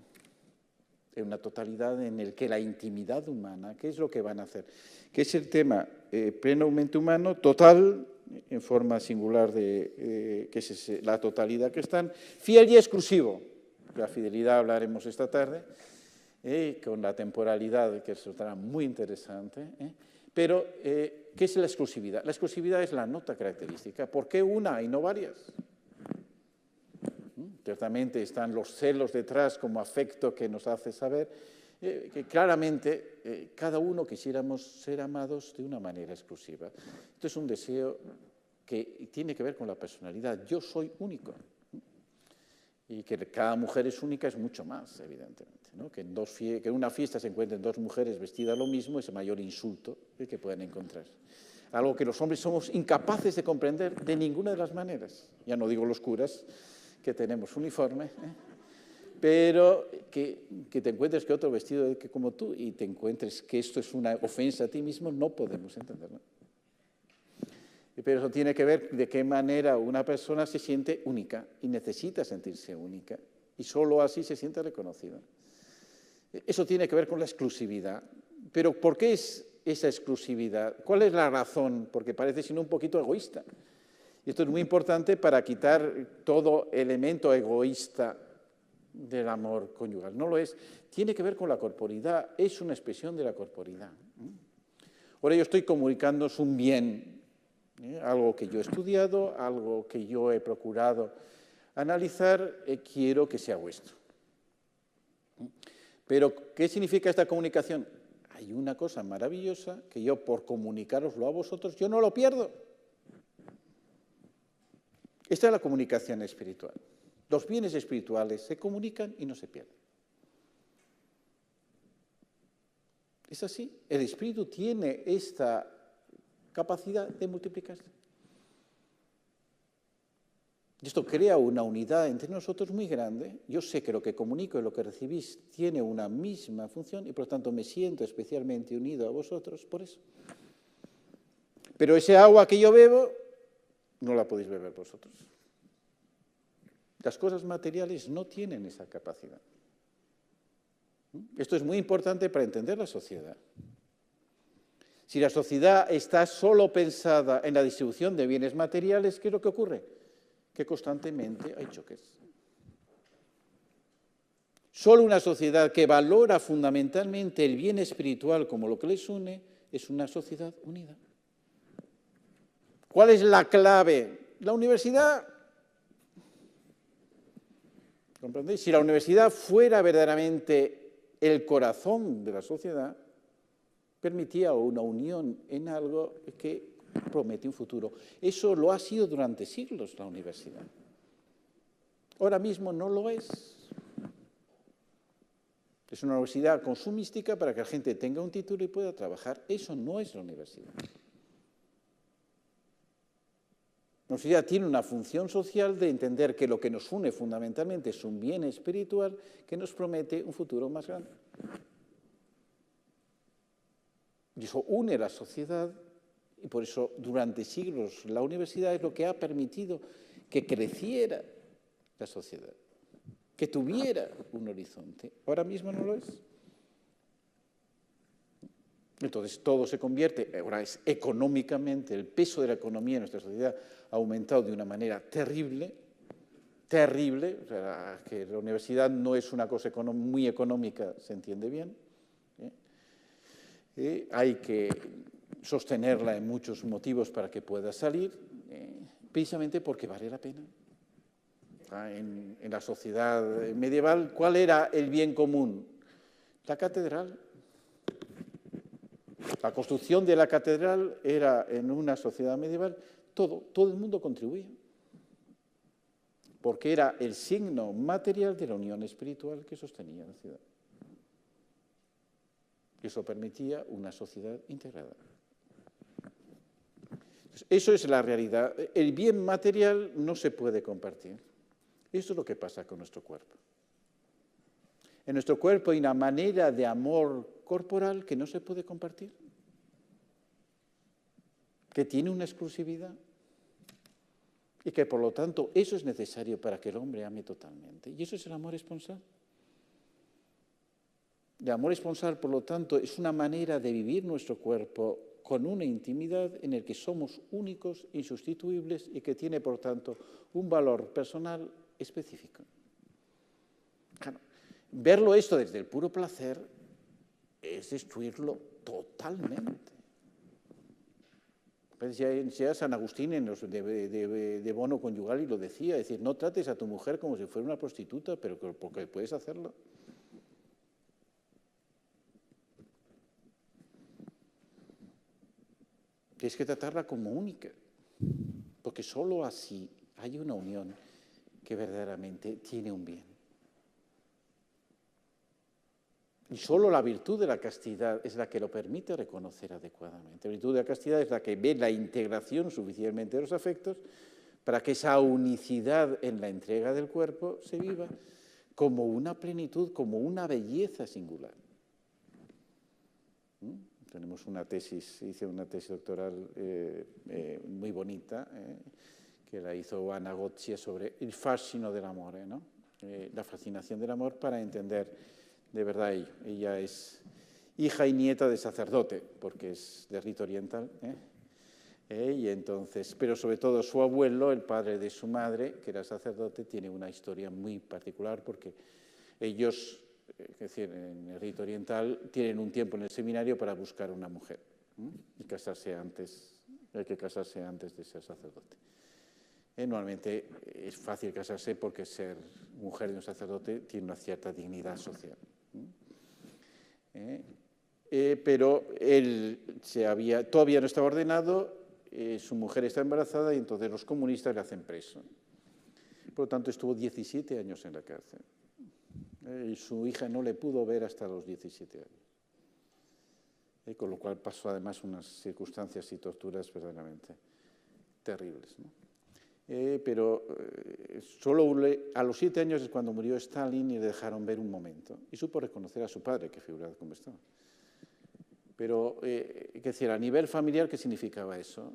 En una totalidad en el que la intimidad humana, ¿qué es lo que van a hacer? ¿Qué es el tema plenamente humano, total, en forma singular que es la totalidad que están, fiel y exclusivo? De la fidelidad hablaremos esta tarde, con la temporalidad, que resultará muy interesante, pero, ¿qué es la exclusividad? La exclusividad es la nota característica. ¿Por qué una y no varias? Ciertamente están los celos detrás como afecto que nos hace saber que claramente cada uno quisiéramos ser amados de una manera exclusiva. Esto es un deseo que tiene que ver con la personalidad. Yo soy único. Y que cada mujer es única es mucho más, evidentemente, ¿no? Que en una fiesta se encuentren dos mujeres vestidas lo mismo es el mayor insulto que puedan encontrar. Algo que los hombres somos incapaces de comprender de ninguna de las maneras. Ya no digo los curas, que tenemos uniforme, pero que te encuentres que otro vestido como tú y te encuentres que esto es una ofensa a ti mismo, no podemos entenderlo. Pero eso tiene que ver de qué manera una persona se siente única y necesita sentirse única y solo así se siente reconocida. Eso tiene que ver con la exclusividad. Pero ¿por qué es esa exclusividad? ¿Cuál es la razón? Porque parece sino un poquito egoísta. Y esto es muy importante para quitar todo elemento egoísta del amor conyugal. No lo es. Tiene que ver con la corporidad. Es una expresión de la corporidad. Ahora yo estoy comunicándoos un bien, algo que yo he estudiado, algo que yo he procurado analizar, quiero que sea vuestro. Pero, ¿qué significa esta comunicación? Hay una cosa maravillosa que yo, por comunicároslo a vosotros, yo no lo pierdo. Esta es la comunicación espiritual. Los bienes espirituales se comunican y no se pierden. Es así. El espíritu tiene esta capacidad de multiplicarse. Y esto crea una unidad entre nosotros muy grande. Yo sé que lo que comunico y lo que recibís tiene una misma función y por lo tanto me siento especialmente unido a vosotros por eso. Pero ese agua que yo bebo no la podéis beber vosotros. Las cosas materiales no tienen esa capacidad. Esto es muy importante para entender la sociedad. Si la sociedad está solo pensada en la distribución de bienes materiales, ¿qué es lo que ocurre? Que constantemente hay choques. Solo una sociedad que valora fundamentalmente el bien espiritual como lo que les une es una sociedad unida. ¿Cuál es la clave? La universidad. ¿Comprendéis? Si la universidad fuera verdaderamente el corazón de la sociedad, permitía una unión en algo que promete un futuro. Eso lo ha sido durante siglos la universidad. Ahora mismo no lo es. Es una universidad consumística para que la gente tenga un título y pueda trabajar. Eso no es la universidad. La universidad tiene una función social de entender que lo que nos une fundamentalmente es un bien espiritual que nos promete un futuro más grande. Y eso une la sociedad y por eso durante siglos la universidad es lo que ha permitido que creciera la sociedad, que tuviera un horizonte. Ahora mismo no lo es. Entonces todo se convierte, ahora es económicamente, el peso de la economía en nuestra sociedad ha aumentado de una manera terrible, terrible, o sea, que la universidad no es una cosa muy económica, se entiende bien. Hay que sostenerla en muchos motivos para que pueda salir, precisamente porque vale la pena. En la sociedad medieval, ¿cuál era el bien común? La catedral. La construcción de la catedral era, en una sociedad medieval, todo el mundo contribuía, porque era el signo material de la unión espiritual que sostenía la ciudad. Eso permitía una sociedad integrada. Eso es la realidad. El bien material no se puede compartir. Eso es lo que pasa con nuestro cuerpo. En nuestro cuerpo hay una manera de amor corporal que no se puede compartir, que tiene una exclusividad y que por lo tanto eso es necesario para que el hombre ame totalmente. Y eso es el amor esponsal. El amor esponsal, por lo tanto, es una manera de vivir nuestro cuerpo con una intimidad en el que somos únicos, insustituibles y que tiene, por tanto, un valor personal específico. Claro, verlo esto desde el puro placer es destruirlo totalmente. Ya San Agustín en los de bono conyugal y lo decía, es decir, no trates a tu mujer como si fuera una prostituta, pero porque puedes hacerlo. Tienes que tratarla como única, porque solo así hay una unión que verdaderamente tiene un bien. Y solo la virtud de la castidad es la que lo permite reconocer adecuadamente. La virtud de la castidad es la que ve la integración suficientemente de los afectos para que esa unicidad en la entrega del cuerpo se viva como una plenitud, como una belleza singular. Tenemos una tesis, hice una tesis doctoral muy bonita, que la hizo Anna Goccia sobre el fascino del amor, ¿no? La fascinación del amor para entender de verdad ello. Ella es hija y nieta de sacerdote, porque es de rito oriental, y entonces, pero sobre todo su abuelo, el padre de su madre, que era sacerdote, tiene una historia muy particular porque ellos, es decir, en el rito oriental, tienen un tiempo en el seminario para buscar una mujer y casarse antes, hay que casarse antes de ser sacerdote. Normalmente es fácil casarse porque ser mujer de un sacerdote tiene una cierta dignidad social. Pero él todavía no estaba ordenado, su mujer está embarazada y entonces los comunistas le hacen preso. Por lo tanto, estuvo 17 años en la cárcel. Y su hija no le pudo ver hasta los 17 años. Con lo cual pasó además unas circunstancias y torturas verdaderamente terribles, ¿no? pero solo a los 7 años es cuando murió Stalin y le dejaron ver un momento. Y supo reconocer a su padre, que figurad cómo estaba. Pero, es decir, a nivel familiar, ¿qué significaba eso?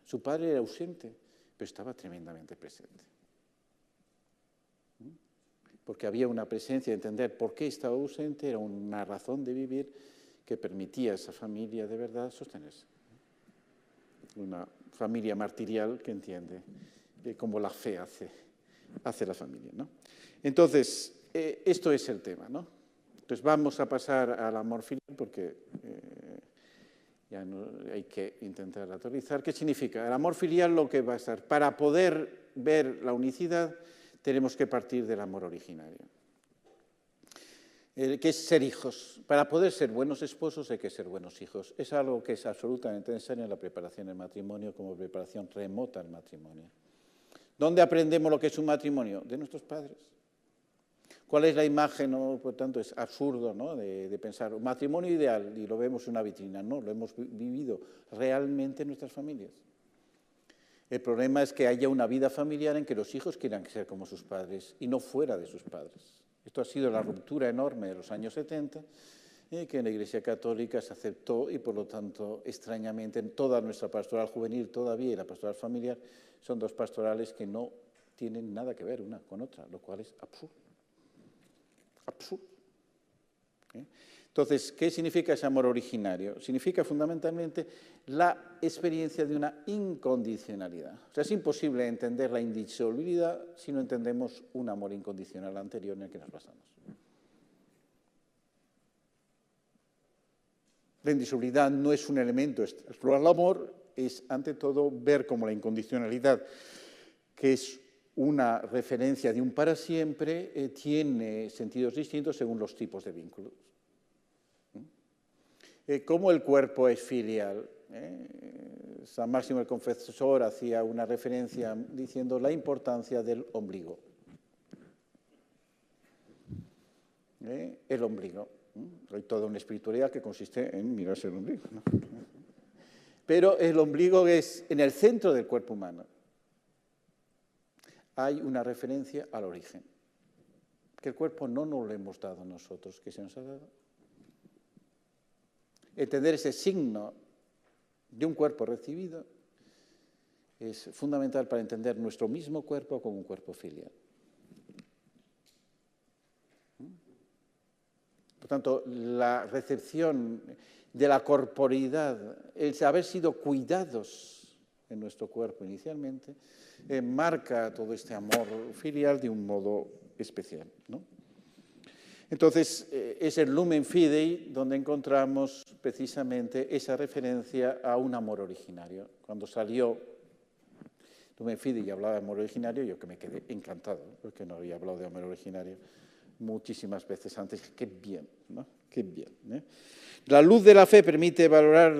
Su padre era ausente, pero estaba tremendamente presente. Porque había una presencia, entender por qué estaba ausente, era una razón de vivir que permitía a esa familia de verdad sostenerse. Una familia martirial que entiende cómo la fe hace la familia, ¿no? Entonces, esto es el tema, ¿no? Entonces vamos a pasar al amor filial porque ya no, hay que intentar aterrizar. ¿Qué significa? El amor filial lo que va a estar. Para poder ver la unicidad tenemos que partir del amor originario, que es ser hijos. Para poder ser buenos esposos hay que ser buenos hijos. Es algo que es absolutamente necesario en la preparación del matrimonio como preparación remota al matrimonio. ¿Dónde aprendemos lo que es un matrimonio? De nuestros padres. ¿Cuál es la imagen? ¿No? Por tanto, es absurdo, ¿no? de pensar un matrimonio ideal y lo vemos en una vitrina. No, lo hemos vivido realmente en nuestras familias. El problema es que haya una vida familiar en que los hijos quieran ser como sus padres y no fuera de sus padres. Esto ha sido la ruptura enorme de los años 70, que en la Iglesia Católica se aceptó y, por lo tanto, extrañamente, en toda nuestra pastoral juvenil todavía y la pastoral familiar son dos pastorales que no tienen nada que ver una con otra, lo cual es absurdo. Absurdo. Entonces, ¿qué significa ese amor originario? Significa fundamentalmente la experiencia de una incondicionalidad. O sea, es imposible entender la indisolubilidad si no entendemos un amor incondicional anterior en el que nos basamos. La indisolubilidad no es un elemento externo al amor, es ante todo ver como la incondicionalidad, que es una referencia de un para siempre, tiene sentidos distintos según los tipos de vínculos. ¿Cómo el cuerpo es filial? San Máximo el Confesor hacía una referencia diciendo la importancia del ombligo. El ombligo. Hay toda una espiritualidad que consiste en mirarse el ombligo, ¿no? Pero el ombligo es en el centro del cuerpo humano. Hay una referencia al origen, que el cuerpo no nos lo hemos dado nosotros, que se nos ha dado. Entender ese signo de un cuerpo recibido es fundamental para entender nuestro mismo cuerpo como un cuerpo filial. Por tanto, la recepción de la corporeidad, el haber sido cuidados en nuestro cuerpo inicialmente, marca todo este amor filial de un modo especial, ¿no? Entonces, es el Lumen Fidei donde encontramos precisamente esa referencia a un amor originario. Cuando salió Lumen Fidei y hablaba de amor originario, yo que me quedé encantado, porque no había hablado de amor originario muchísimas veces antes. Qué bien, ¿no? Qué bien, ¿eh? La luz de la fe permite valorar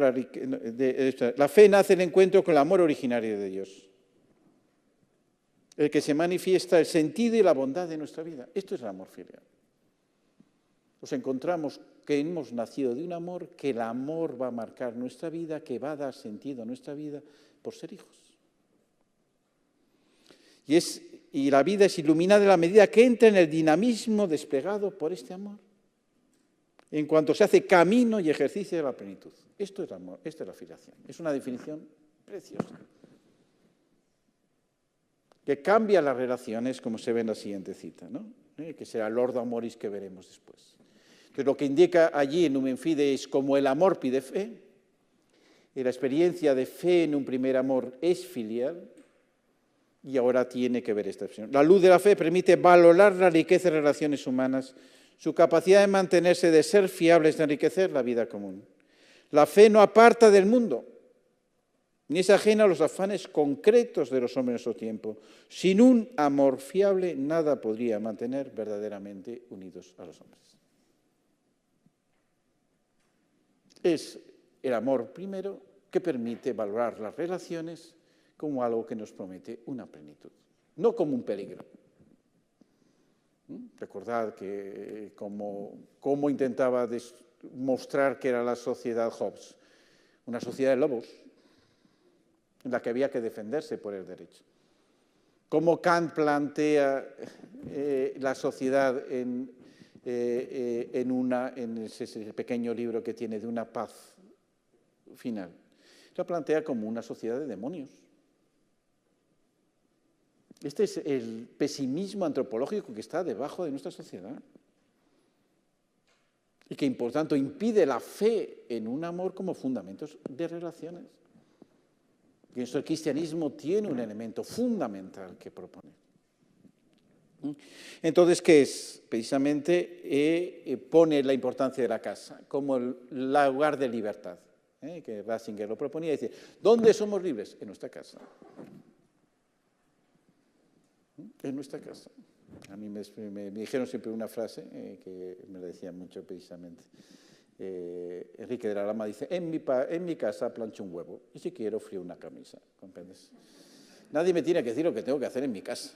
la fe nace del encuentro con el amor originario de Dios, el que se manifiesta el sentido y la bondad de nuestra vida. Esto es el amor filial. Nos encontramos que hemos nacido de un amor, que el amor va a marcar nuestra vida, que va a dar sentido a nuestra vida por ser hijos. Y la vida es iluminada en la medida que entra en el dinamismo desplegado por este amor, en cuanto se hace camino y ejercicio de la plenitud. Esto es el amor, esta es la filiación. Es una definición preciosa, que cambia las relaciones, como se ve en la siguiente cita, ¿no? Que será el Ordo Amoris que veremos después. Entonces, lo que indica allí en Lumen Fidei es como el amor pide fe, y la experiencia de fe en un primer amor es filial, y ahora tiene que ver esta opción. La luz de la fe permite valorar la riqueza de relaciones humanas, su capacidad de mantenerse, de ser fiables, de enriquecer la vida común. La fe no aparta del mundo, ni es ajena a los afanes concretos de los hombres de nuestro tiempo. Sin un amor fiable, nada podría mantener verdaderamente unidos a los hombres. Es el amor primero que permite valorar las relaciones como algo que nos promete una plenitud, no como un peligro. Recordad que cómo intentaba mostrar que era la sociedad Hobbes, una sociedad de lobos, en la que había que defenderse por el derecho. cómo Kant plantea la sociedad en ese pequeño libro que tiene de una paz final. La plantea como una sociedad de demonios. Este es el pesimismo antropológico que está debajo de nuestra sociedad y que, por tanto, impide la fe en un amor como fundamentos de relaciones. Y eso el cristianismo tiene un elemento fundamental que proponer. Entonces, ¿qué es? Precisamente pone la importancia de la casa como el lugar de libertad, que Ratzinger lo proponía, dice, ¿dónde somos libres? En nuestra casa. En nuestra casa. A mí me dijeron siempre una frase que me la decía mucho precisamente. Enrique de la Lama dice, en mi casa plancho un huevo y si quiero frío una camisa, ¿comprendes? Nadie me tiene que decir lo que tengo que hacer en mi casa.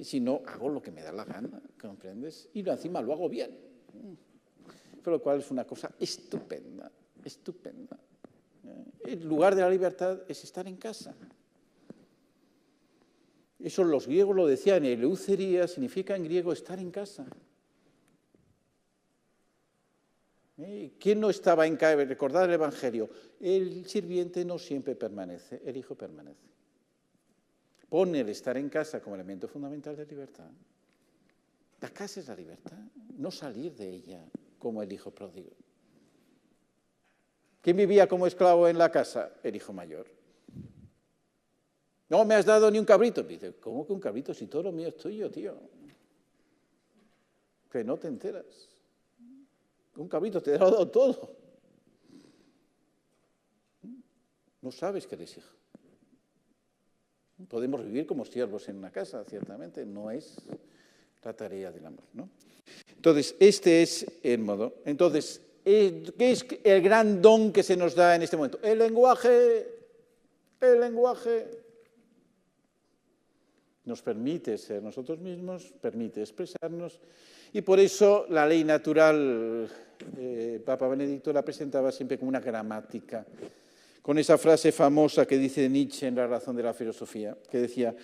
Si no, hago lo que me da la gana, ¿comprendes? Y encima lo hago bien. Por lo cual es una cosa estupenda, estupenda. El lugar de la libertad es estar en casa. Eso los griegos lo decían, eleucería significa en griego estar en casa. ¿Quién no estaba en casa? Recordad el Evangelio. El sirviente no siempre permanece, el hijo permanece. Pone el estar en casa como elemento fundamental de libertad. La casa es la libertad, no salir de ella como el hijo pródigo. ¿Quién vivía como esclavo en la casa? El hijo mayor. No me has dado ni un cabrito. Dice, ¿cómo que un cabrito si todo lo mío es tuyo, tío? Que no te enteras. Un cabrito te ha dado todo. No sabes que eres hijo. Podemos vivir como siervos en una casa, ciertamente, no es la tarea del amor, ¿no? Entonces, este es el modo. Entonces, ¿qué es el gran don que se nos da en este momento? El lenguaje nos permite ser nosotros mismos, permite expresarnos, y por eso la ley natural, Papa Benedicto la presentaba siempre como una gramática, con esa frase famosa que dice Nietzsche en La razón de la filosofía, que decía,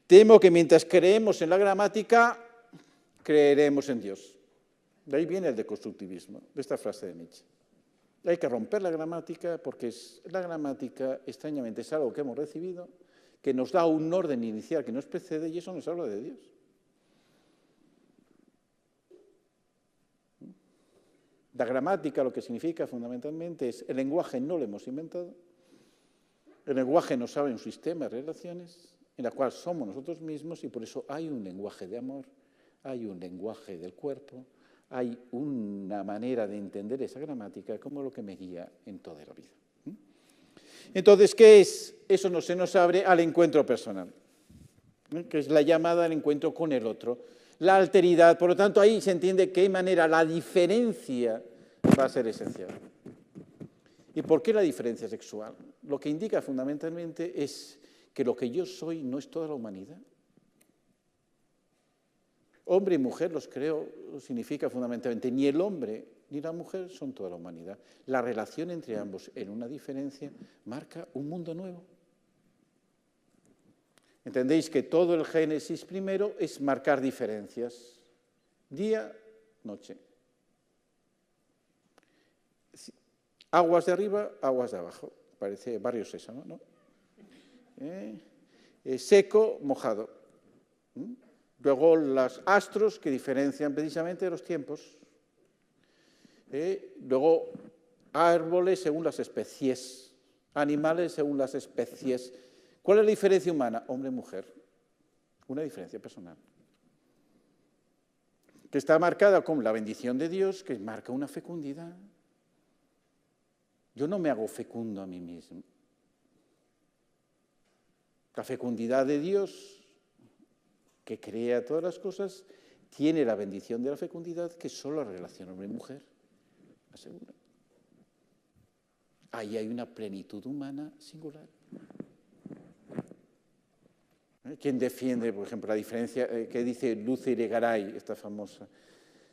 temo que mientras creemos en la gramática, creeremos en Dios. De ahí viene el deconstructivismo, de esta frase de Nietzsche. Hay que romper la gramática porque la gramática, extrañamente, es algo que hemos recibido, que nos da un orden inicial que nos precede y eso nos habla de Dios. La gramática lo que significa fundamentalmente es el lenguaje no lo hemos inventado, el lenguaje nos abre un sistema de relaciones en la cual somos nosotros mismos y por eso hay un lenguaje de amor, hay un lenguaje del cuerpo, hay una manera de entender esa gramática como lo que me guía en toda la vida. Entonces, ¿qué es? Eso se nos abre al encuentro personal, que es la llamada al encuentro con el otro. La alteridad, por lo tanto, ahí se entiende de qué manera la diferencia va a ser esencial. ¿Y por qué la diferencia sexual? Lo que indica fundamentalmente es que lo que yo soy no es toda la humanidad. Hombre y mujer, los creo, significa fundamentalmente ni el hombre ni la mujer son toda la humanidad. La relación entre ambos en una diferencia marca un mundo nuevo. Entendéis que todo el Génesis primero es marcar diferencias. Día, noche. Aguas de arriba, aguas de abajo. Parece Barrio Sésamo, ¿no? Seco, mojado. Luego los astros que diferencian precisamente los tiempos. Luego árboles según las especies. Animales según las especies. ¿Cuál es la diferencia humana? Hombre-mujer. Una diferencia personal. Que está marcada con la bendición de Dios, que marca una fecundidad. Yo no me hago fecundo a mí mismo. La fecundidad de Dios, que crea todas las cosas, tiene la bendición de la fecundidad que solo la relación hombre-mujer asegura. Ahí hay una plenitud humana singular. ¿Quién defiende, por ejemplo, la diferencia que dice Luce Irigaray, esta famosa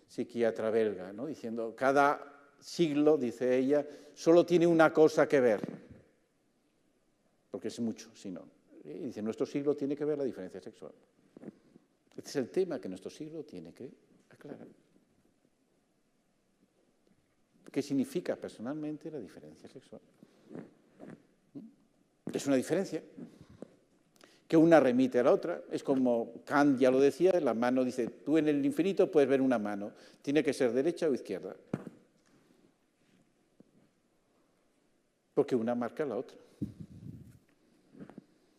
psiquiatra belga, ¿no? Diciendo, cada siglo, dice ella, solo tiene una cosa que ver, porque es mucho, si no. Y dice, nuestro siglo tiene que ver la diferencia sexual. Este es el tema que nuestro siglo tiene que aclarar. ¿Qué significa personalmente la diferencia sexual? Es una diferencia que una remite a la otra. Es como Kant ya lo decía, la mano dice, tú en el infinito puedes ver una mano, tiene que ser derecha o izquierda. Porque una marca a la otra.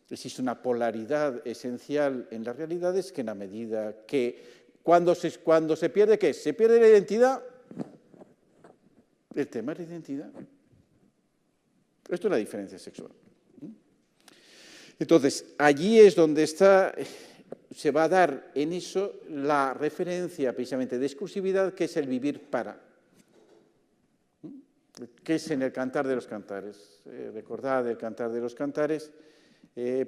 Existe una polaridad esencial en las realidades que en la medida que cuando se pierde, ¿qué es? Se pierde la identidad. El tema es la identidad. Esto es la diferencia sexual. Entonces, allí es donde se va a dar en eso la referencia precisamente de exclusividad, que es el vivir para, que es en el Cantar de los Cantares. Recordad el Cantar de los Cantares,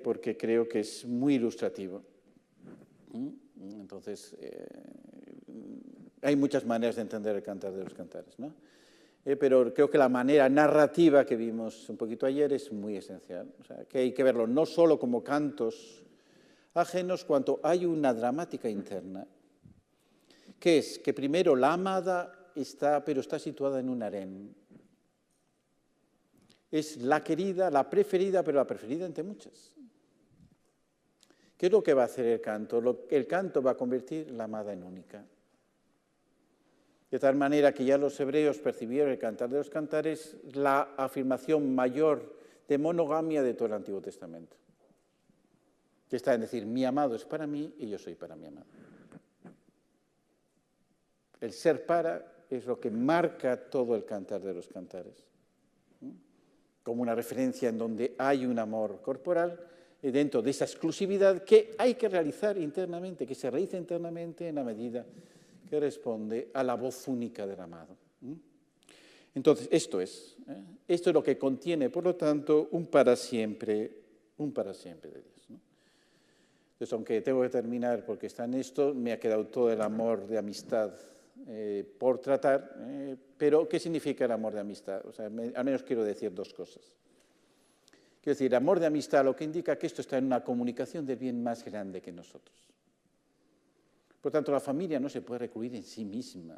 porque creo que es muy ilustrativo. Entonces, hay muchas maneras de entender el Cantar de los Cantares, ¿no? Pero creo que la manera narrativa que vimos un poquito ayer es muy esencial. O sea, que hay que verlo no solo como cantos ajenos, cuanto hay una dramática interna, que es que primero la amada está situada en un harén. Es la querida, la preferida, pero la preferida entre muchas. ¿Qué es lo que va a hacer el canto? El canto va a convertir la amada en única. De tal manera que ya los hebreos percibieron el Cantar de los Cantares la afirmación mayor de monogamia de todo el Antiguo Testamento. Que está en decir, mi amado es para mí y yo soy para mi amado. El ser para es lo que marca todo el Cantar de los Cantares. Como una referencia en donde hay un amor corporal dentro de esa exclusividad que hay que realizar internamente, que se realiza internamente en la medida que responde a la voz única del amado. Entonces, esto es lo que contiene, por lo tanto, un para siempre de Dios, ¿no? Entonces, aunque tengo que terminar porque está en esto, me ha quedado todo el amor de amistad por tratar, pero ¿qué significa el amor de amistad? O sea, al menos quiero decir dos cosas. Quiero decir, el amor de amistad lo que indica que esto está en una comunicación del bien más grande que nosotros. Por tanto, la familia no se puede recluir en sí misma.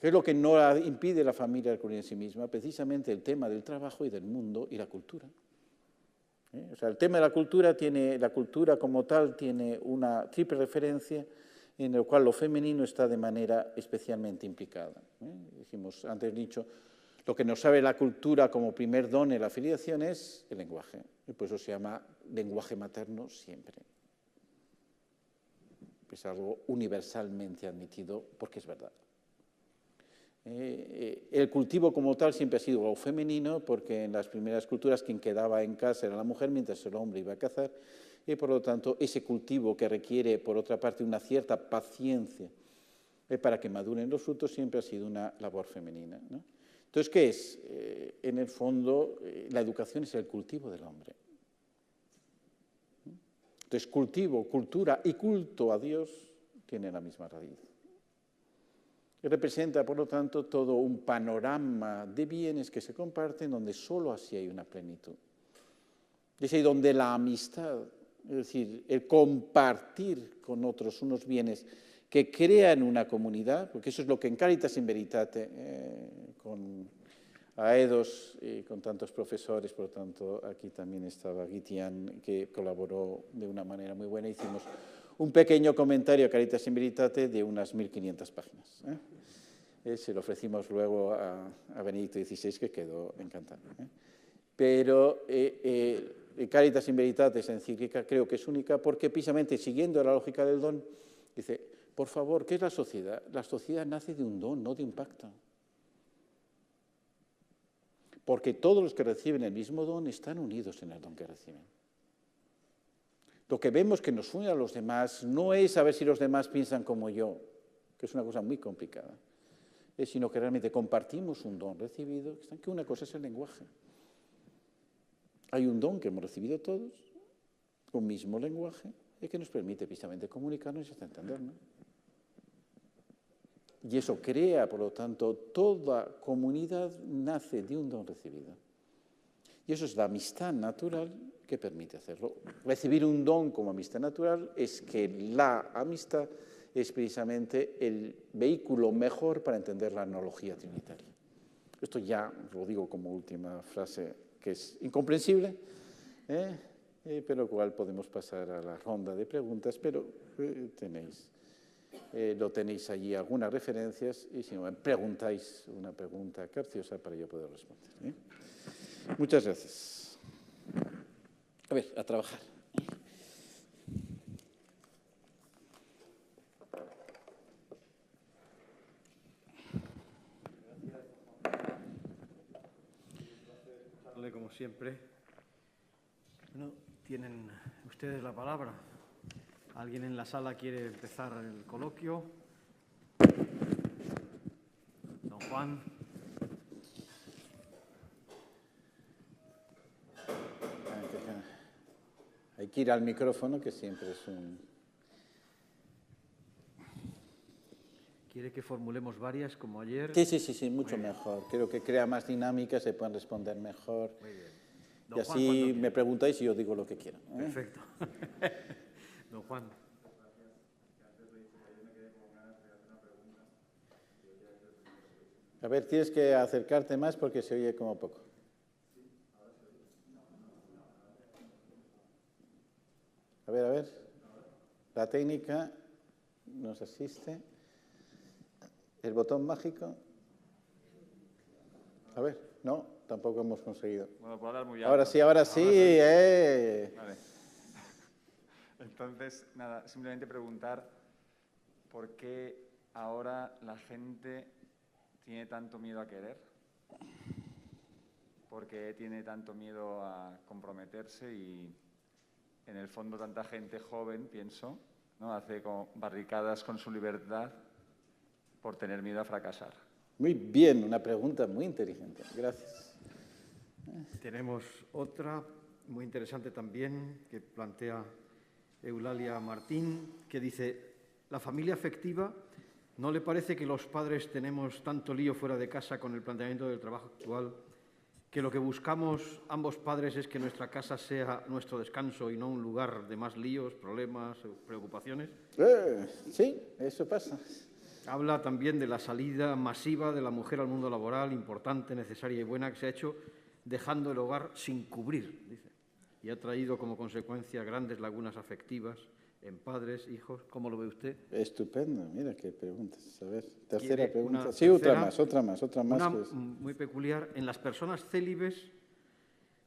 ¿Qué es lo que no impide a la familia recluir en sí misma? Precisamente el tema del trabajo y del mundo y la cultura. O sea, el tema de la cultura como tal tiene una triple referencia en la cual lo femenino está de manera especialmente implicada. Dijimos, antes dicho, lo que nos sabe la cultura como primer don en la filiación es el lenguaje. Y por eso se llama lenguaje materno siempre. Es algo universalmente admitido porque es verdad. El cultivo como tal siempre ha sido algo femenino porque en las primeras culturas quien quedaba en casa era la mujer mientras el hombre iba a cazar y por lo tanto ese cultivo que requiere por otra parte una cierta paciencia para que maduren los frutos siempre ha sido una labor femenina, ¿no? Entonces, ¿qué es? En el fondo la educación es el cultivo del hombre. Entonces, cultivo, cultura y culto a Dios tienen la misma raíz. Y representa, por lo tanto, todo un panorama de bienes que se comparten donde solo así hay una plenitud. Es ahí donde la amistad, es decir, el compartir con otros unos bienes que crean una comunidad, porque eso es lo que en Caritas in Veritate, con Aedos y con tantos profesores, por lo tanto, aquí también estaba Guitián, que colaboró de una manera muy buena. Hicimos un pequeño comentario a Caritas in Veritate de unas 1500 páginas. Se lo ofrecimos luego a Benedicto XVI, que quedó encantado. Pero Caritas in Veritate, esa encíclica, creo que es única porque precisamente siguiendo la lógica del don, dice, por favor, ¿qué es la sociedad? La sociedad nace de un don, no de un pacto. Porque todos los que reciben el mismo don están unidos en el don que reciben. Lo que vemos que nos une a los demás no es saber si los demás piensan como yo, que es una cosa muy complicada, sino que realmente compartimos un don recibido, que una cosa es el lenguaje. Hay un don que hemos recibido todos, un mismo lenguaje, y que nos permite precisamente comunicarnos y hasta entendernos. Y eso crea, por lo tanto, toda comunidad nace de un don recibido. Y eso es la amistad natural que permite hacerlo. Recibir un don como amistad natural es que la amistad es precisamente el vehículo mejor para entender la analogía trinitaria. Esto ya lo digo como última frase, que es incomprensible, pero cual podemos pasar a la ronda de preguntas, pero lo tenéis allí algunas referencias y si no me preguntáis una pregunta capciosa para yo poder responder. Muchas gracias. A ver, a trabajar. Como siempre. Bueno, tienen ustedes la palabra. ¿Alguien en la sala quiere empezar el coloquio? Don Juan. Hay que ir al micrófono, que siempre es un... ¿Quiere que formulemos varias, como ayer? Sí, mucho mejor. Creo que crea más dinámica, se pueden responder mejor. Muy bien. Y así me preguntáis y yo digo lo que quiero. Perfecto. Don Juan. A ver, tienes que acercarte más porque se oye como poco. A ver. La técnica nos asiste. ¿El botón mágico? A ver, no, tampoco hemos conseguido. Bueno, puedo hablar muy alto. Ahora sí. Vale. Entonces, nada, simplemente preguntar por qué ahora la gente tiene tanto miedo a querer, por qué tiene tanto miedo a comprometerse y, en el fondo, tanta gente joven, pienso, ¿no? Hace como barricadas con su libertad por tener miedo a fracasar. Muy bien, una pregunta muy inteligente. Gracias. Tenemos otra muy interesante también que plantea Eulalia Martín, que dice: la familia afectiva, ¿no le parece que los padres tenemos tanto lío fuera de casa con el planteamiento del trabajo actual, que lo que buscamos ambos padres es que nuestra casa sea nuestro descanso y no un lugar de más líos, problemas, preocupaciones? Sí, eso pasa. Habla también de la salida masiva de la mujer al mundo laboral, importante, necesaria y buena, que se ha hecho dejando el hogar sin cubrir, dice, y ha traído como consecuencia grandes lagunas afectivas en padres, hijos. ¿Cómo lo ve usted? Estupendo, mira qué preguntas. A ver, tercera pregunta. Sí, tercera, otra más. Una muy peculiar. En las personas célibes,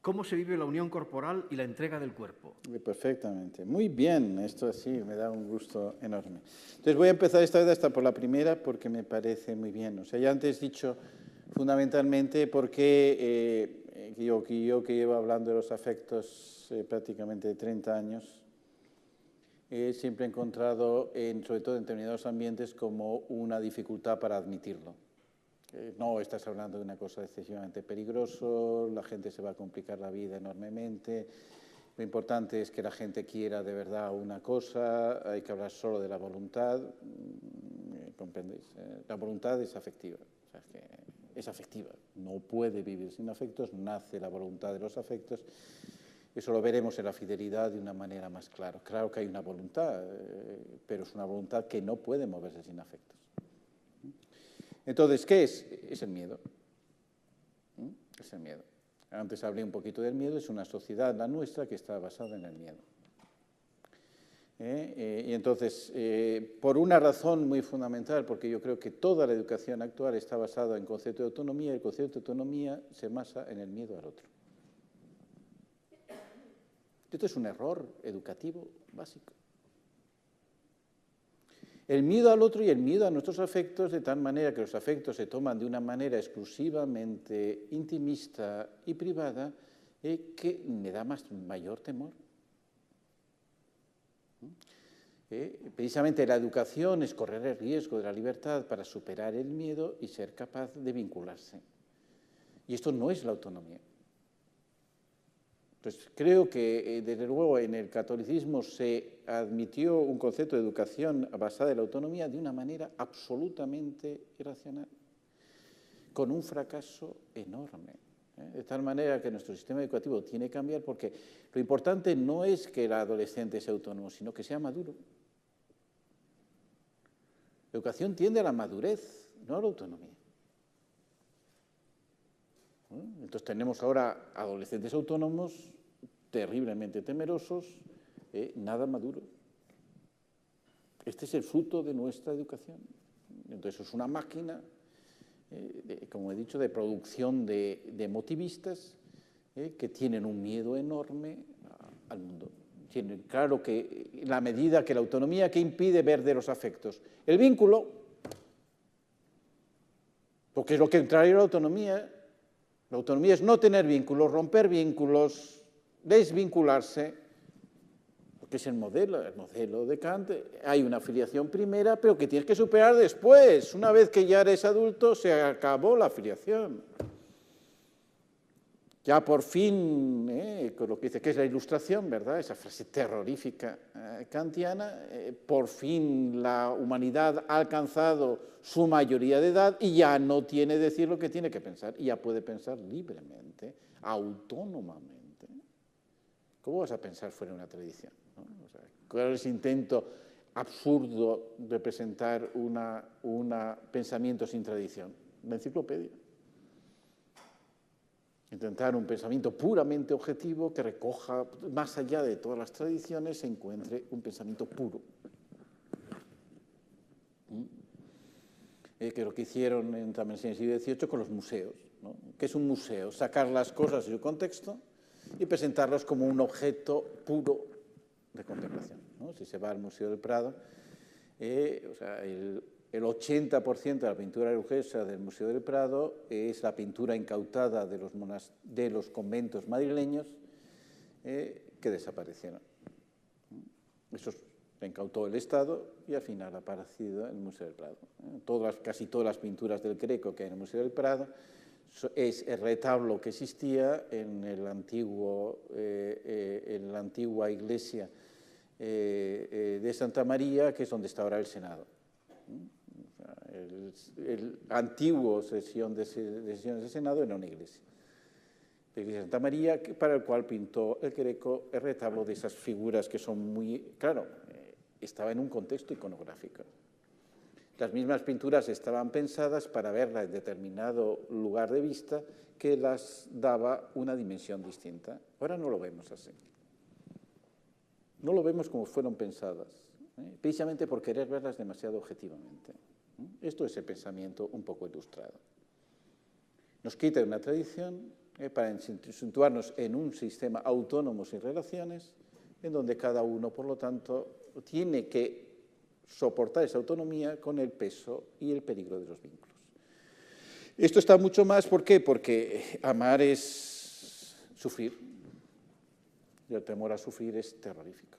¿cómo se vive la unión corporal y la entrega del cuerpo? Perfectamente. Muy bien, esto sí, me da un gusto enorme. Entonces voy a empezar esta vez hasta por la primera porque me parece muy bien. O sea, ya antes he dicho fundamentalmente por qué yo que llevo hablando de los afectos prácticamente 30 años, siempre he encontrado, sobre todo en determinados ambientes, como una dificultad para admitirlo. No estás hablando de una cosa excesivamente peligroso, la gente se va a complicar la vida enormemente, lo importante es que la gente quiera de verdad una cosa, hay que hablar solo de la voluntad, ¿comprendéis? La voluntad es afectiva, o sea, que es afectiva, no puede vivir sin afectos, nace la voluntad de los afectos. Eso lo veremos en la fidelidad de una manera más clara. Claro que hay una voluntad, pero es una voluntad que no puede moverse sin afectos. Entonces, ¿qué es? Es el miedo. Es el miedo. Antes hablé un poquito del miedo, es una sociedad, la nuestra, que está basada en el miedo. Y entonces, por una razón muy fundamental, porque yo creo que toda la educación actual está basada en concepto de autonomía, y el concepto de autonomía se basa en el miedo al otro. Esto es un error educativo básico. El miedo al otro y el miedo a nuestros afectos, de tal manera que los afectos se toman de una manera exclusivamente intimista y privada, que me da mayor temor. Precisamente la educación es correr el riesgo de la libertad para superar el miedo y ser capaz de vincularse. Y esto no es la autonomía. Entonces, creo que, desde luego, en el catolicismo se admitió un concepto de educación basada en la autonomía de una manera absolutamente irracional, con un fracaso enorme. Es De tal manera que nuestro sistema educativo tiene que cambiar, porque lo importante no es que el adolescente sea autónomo, sino que sea maduro. La educación tiende a la madurez, no a la autonomía. Entonces tenemos ahora adolescentes autónomos terriblemente temerosos, nada maduros. Este es el fruto de nuestra educación. Entonces es una máquina, como he dicho, de producción de motivistas que tienen un miedo enorme al mundo. Tienen claro que la medida que la autonomía que impide ver de los afectos, el vínculo, porque es lo que contrario a la autonomía. La autonomía es no tener vínculos, romper vínculos, desvincularse, porque es el modelo de Kant. Hay una filiación primera, pero que tienes que superar después. Una vez que ya eres adulto, se acabó la filiación. Ya por fin, con lo que dice que es la ilustración, ¿verdad? Esa frase terrorífica kantiana, por fin la humanidad ha alcanzado su mayoría de edad y ya no tiene que decir lo que tiene que pensar, y ya puede pensar libremente, autónomamente. ¿Cómo vas a pensar fuera de una tradición? ¿No? O sea, ¿cuál es ese intento absurdo de presentar un pensamiento sin tradición? La enciclopedia. Intentar un pensamiento puramente objetivo que recoja, más allá de todas las tradiciones, se encuentre un pensamiento puro. Que es lo que hicieron también en el siglo XVIII con los museos, ¿no? ¿Qué es un museo? Sacar las cosas de su contexto y presentarlas como un objeto puro de contemplación, ¿no? Si se va al Museo del Prado, o sea, el 80% de la pintura religiosa del Museo del Prado es la pintura incautada de los conventos madrileños que desaparecieron. Eso lo incautó el Estado y al final ha aparecido en el Museo del Prado. Casi todas las pinturas del Greco que hay en el Museo del Prado es el retablo que existía en la antigua iglesia de Santa María, que es donde está ahora el Senado. El antiguo sesión de sesiones de Senado era una iglesia. La iglesia de Santa María, para el cual pintó el Greco el retablo de esas figuras que son muy... Claro, estaba en un contexto iconográfico. Las mismas pinturas estaban pensadas para verlas en determinado lugar de vista que las daba una dimensión distinta. Ahora no lo vemos así. No lo vemos como fueron pensadas, precisamente por querer verlas demasiado objetivamente. Esto es el pensamiento un poco ilustrado. Nos quita una tradición para situarnos en un sistema autónomo sin relaciones, en donde cada uno, por lo tanto, tiene que soportar esa autonomía con el peso y el peligro de los vínculos. Esto está mucho más, ¿por qué? Porque amar es sufrir, y el temor a sufrir es terrorífico.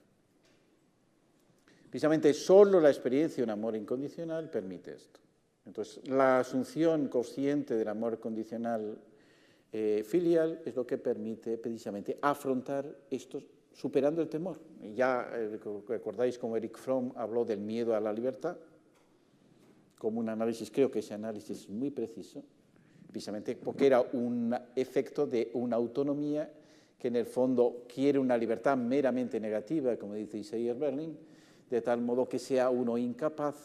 Precisamente solo la experiencia de un amor incondicional permite esto. Entonces, la asunción consciente del amor condicional filial es lo que permite precisamente afrontar estos, superando el temor. Ya recordáis cómo Erich Fromm habló del miedo a la libertad, como un análisis, creo que ese análisis es muy preciso, precisamente porque era un efecto de una autonomía que en el fondo quiere una libertad meramente negativa, como dice Isaiah Berlin, de tal modo que sea uno incapaz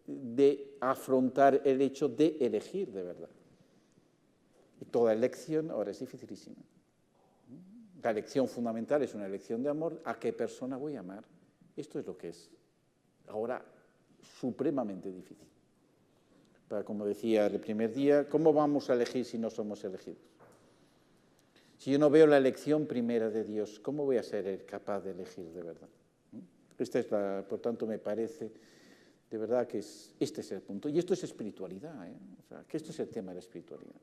de afrontar el hecho de elegir de verdad. Y toda elección ahora es dificilísima. La elección fundamental es una elección de amor. ¿A qué persona voy a amar? Esto es lo que es ahora supremamente difícil. Pero como decía el primer día, ¿cómo vamos a elegir si no somos elegidos? Si yo no veo la elección primera de Dios, ¿cómo voy a ser capaz de elegir de verdad? Por tanto, me parece de verdad que este es el punto. Y esto es espiritualidad, O sea, que esto es el tema de la espiritualidad.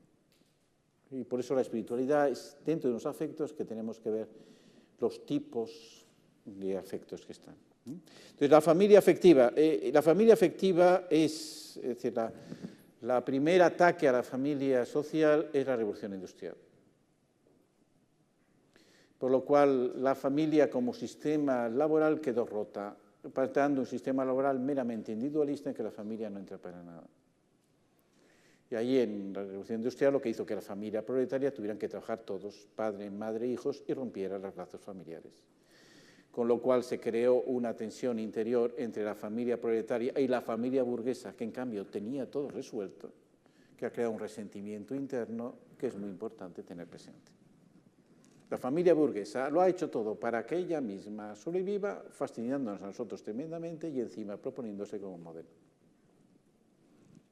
Y por eso la espiritualidad es dentro de los afectos que tenemos que ver los tipos de afectos que están. Entonces, la familia afectiva es decir, la primer ataque a la familia social es la revolución industrial. Por lo cual, la familia como sistema laboral quedó rota, planteando un sistema laboral meramente individualista en que la familia no entra para nada. Y ahí en la Revolución Industrial lo que hizo que la familia proletaria tuvieran que trabajar todos, padre, madre, hijos, y rompiera los lazos familiares. Con lo cual se creó una tensión interior entre la familia proletaria y la familia burguesa, que en cambio tenía todo resuelto, que ha creado un resentimiento interno que es muy importante tener presente. La familia burguesa lo ha hecho todo para que ella misma sobreviva, fastidiándonos a nosotros tremendamente y encima proponiéndose como modelo.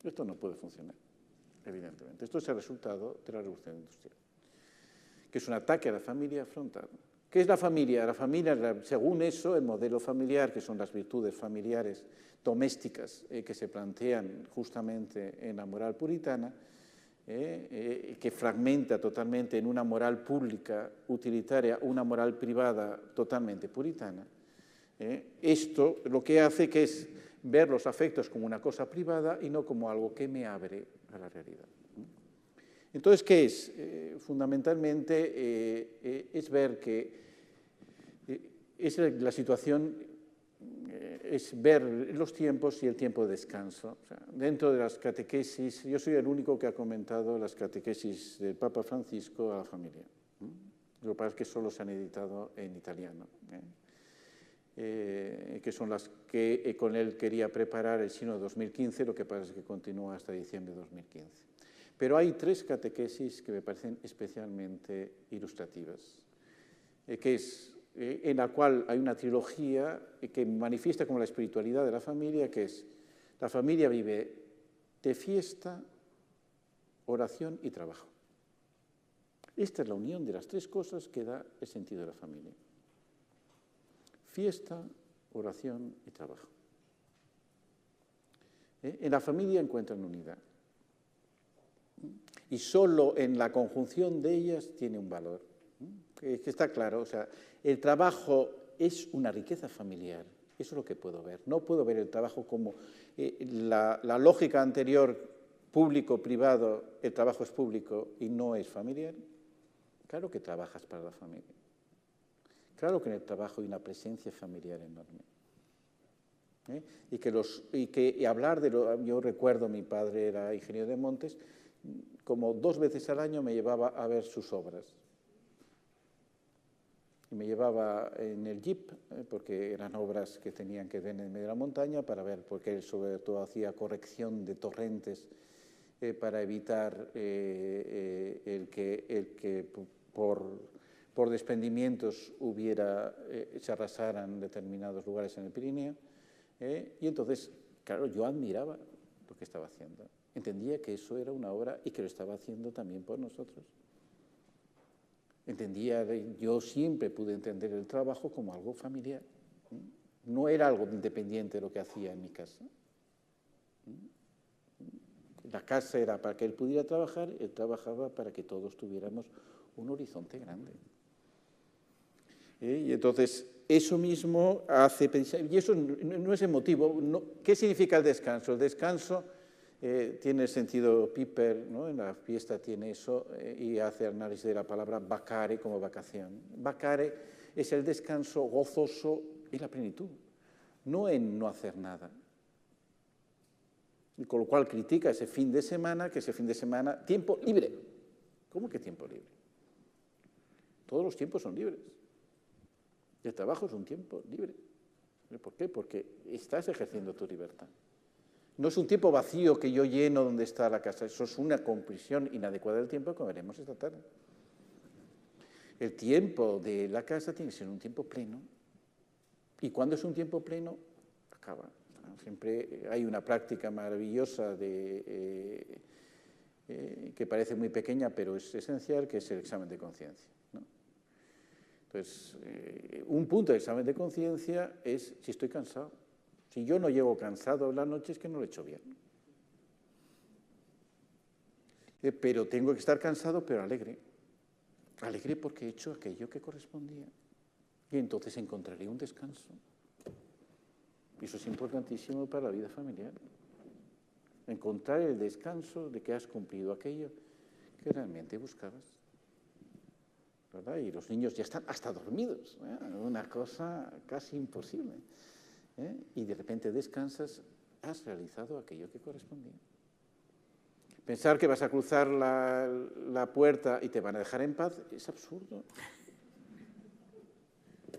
Esto no puede funcionar, evidentemente. Esto es el resultado de la Revolución Industrial, que es un ataque a la familia frontal. ¿Qué es la familia? La familia, según eso, el modelo familiar, que son las virtudes familiares domésticas que se plantean justamente en la moral puritana, que fragmenta totalmente en una moral pública utilitaria, una moral privada totalmente puritana. Esto lo que hace que es ver los afectos como una cosa privada y no como algo que me abre a la realidad. Entonces, ¿qué es? Fundamentalmente es ver que es la situación, es ver los tiempos y el tiempo de descanso. O sea, dentro de las catequesis, yo soy el único que ha comentado las catequesis del Papa Francisco a la familia. Lo que pasa es que solo se han editado en italiano, que son las que con él quería preparar el Sínodo 2015, lo que pasa es que continúa hasta diciembre de 2015. Pero hay tres catequesis que me parecen especialmente ilustrativas, que es en la cual hay una trilogía que manifiesta como la espiritualidad de la familia, que es: la familia vive de fiesta, oración y trabajo. Esta es la unión de las tres cosas que da el sentido de la familia. Fiesta, oración y trabajo. En la familia encuentran unidad. Y solo en la conjunción de ellas tiene un valor. Que está claro, o sea, el trabajo es una riqueza familiar, eso es lo que puedo ver. No puedo ver el trabajo como la lógica anterior, público-privado, el trabajo es público y no es familiar. Claro que trabajas para la familia. Claro que en el trabajo hay una presencia familiar enorme. Y hablar de lo... Yo recuerdo, mi padre era ingeniero de montes, como 2 veces al año me llevaba a ver sus obras. Y me llevaba en el jeep, porque eran obras que tenían que ver en medio de la montaña, para ver, porque él sobre todo hacía corrección de torrentes para evitar el que por desprendimientos se arrasaran determinados lugares en el Pirineo. Y entonces, claro, yo admiraba lo que estaba haciendo. Entendía que eso era una obra y que lo estaba haciendo también por nosotros. Yo siempre pude entender el trabajo como algo familiar. No era algo independiente de lo que hacía en mi casa. La casa era para que él pudiera trabajar, él trabajaba para que todos tuviéramos un horizonte grande. Y entonces, eso mismo hace pensar, y eso no es emotivo. ¿Qué significa el descanso? El descanso tiene el sentido Piper, ¿no? En la fiesta tiene eso, y hace análisis de la palabra vacare como vacación. Vacare es el descanso gozoso y la plenitud, no en no hacer nada. Y con lo cual critica ese fin de semana, que ese fin de semana, tiempo libre. ¿Cómo que tiempo libre? Todos los tiempos son libres. El trabajo es un tiempo libre. ¿Por qué? Porque estás ejerciendo tu libertad. No es un tiempo vacío que yo lleno donde está la casa. Eso es una conclusión inadecuada del tiempo, como veremos esta tarde. El tiempo de la casa tiene que ser un tiempo pleno. Y cuando es un tiempo pleno, acaba. Siempre hay una práctica maravillosa que parece muy pequeña, pero es esencial, que es el examen de conciencia, ¿no? Entonces, un punto del examen de conciencia es si estoy cansado. Si yo no llego cansado la noche es que no lo he hecho bien. Pero tengo que estar cansado, pero alegre. Alegre porque he hecho aquello que correspondía. Y entonces encontraré un descanso. Y eso es importantísimo para la vida familiar. Encontrar el descanso de que has cumplido aquello que realmente buscabas. ¿Verdad? Y los niños ya están hasta dormidos. Una cosa casi imposible. Y de repente descansas, has realizado aquello que correspondía. Pensar que vas a cruzar la puerta y te van a dejar en paz es absurdo.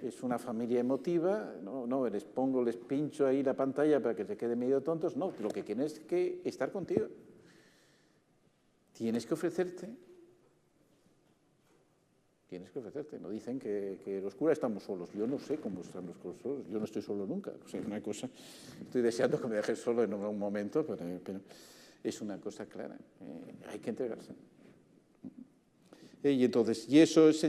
Es una familia emotiva, no, les pincho ahí la pantalla para que se queden medio tontos, no, lo que quieren es que estar contigo. Tienes que ofrecerte. Tienes que ofrecerte. No dicen que los curas estamos solos. Yo no sé cómo están los curas solos. Yo no estoy solo nunca. O sea, una cosa, estoy deseando que me dejes solo en un momento, pero es una cosa clara. Hay que entregarse. Y eso es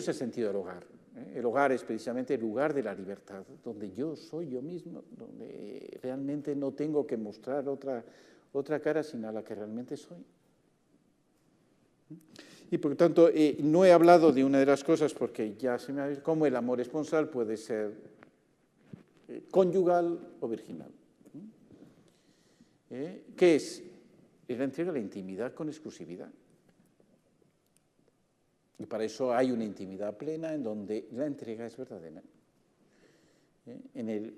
el sentido del hogar. El hogar es precisamente el lugar de la libertad, donde yo soy yo mismo, donde realmente no tengo que mostrar otra cara sino la que realmente soy. Y por lo tanto, no he hablado de una de las cosas porque ya se me ha visto cómo el amor esponsal puede ser conyugal o virginal. ¿Qué es? Es la entrega de la intimidad con exclusividad. Y para eso hay una intimidad plena en donde la entrega es verdadera.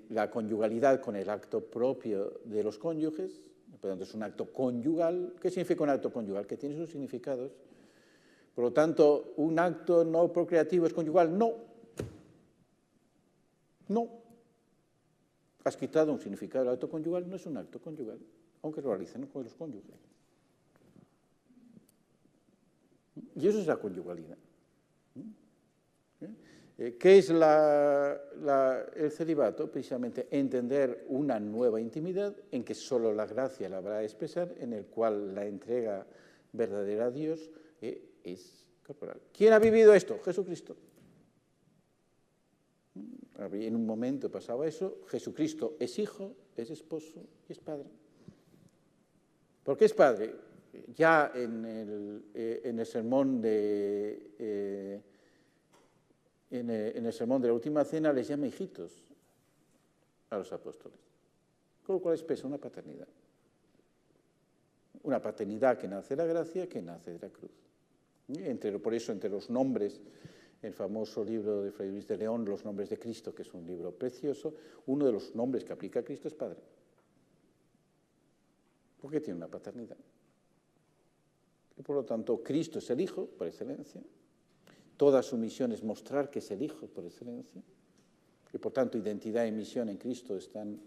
La conyugalidad con el acto propio de los cónyuges, por lo tanto es un acto conyugal. ¿Qué significa un acto conyugal? Que tiene sus significados. Por lo tanto, ¿un acto no procreativo es conyugal? No. No. Has quitado un significado del acto conyugal, no es un acto conyugal, aunque lo realicen con los cónyuges. Y eso es la conyugalidad. ¿Qué es el celibato? Precisamente entender una nueva intimidad en que solo la gracia la va a expresar, en el cual la entrega verdadera a Dios es corporal. ¿Quién ha vivido esto? Jesucristo. En un momento pasaba eso. Jesucristo es hijo, es esposo y es padre. ¿Por qué es padre? Ya en el sermón de la última cena les llama hijitos a los apóstoles, con lo cual expresa una paternidad. Una paternidad que nace de la gracia, que nace de la cruz. Por eso, entre los nombres, el famoso libro de Fray Luis de León, Los nombres de Cristo, que es un libro precioso, uno de los nombres que aplica a Cristo es Padre. Porque tiene una paternidad. Y por lo tanto, Cristo es el Hijo, por excelencia. Toda su misión es mostrar que es el Hijo, por excelencia. Y por tanto, identidad y misión en Cristo están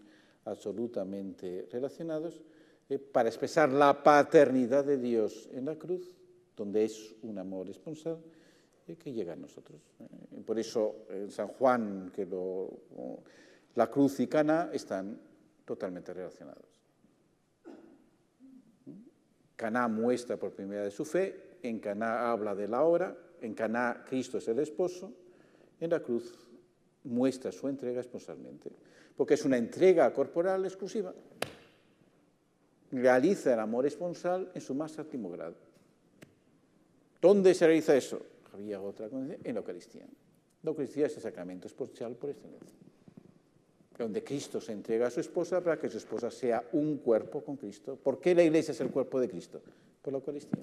absolutamente relacionados, para expresar la paternidad de Dios en la cruz, donde es un amor esponsal que llega a nosotros. Por eso, en San Juan, la cruz y Caná están totalmente relacionados. Caná muestra por primera vez su fe, en Caná habla de la hora, en Caná Cristo es el esposo, en la cruz muestra su entrega esponsalmente, porque es una entrega corporal exclusiva. Realiza el amor esponsal en su más óptimo grado. ¿Dónde se realiza eso? Había otra condición, en la Eucaristía. La Eucaristía es el sacramento esponsal por excelencia, donde Cristo se entrega a su esposa para que su esposa sea un cuerpo con Cristo. ¿Por qué la Iglesia es el cuerpo de Cristo? Por la Eucaristía.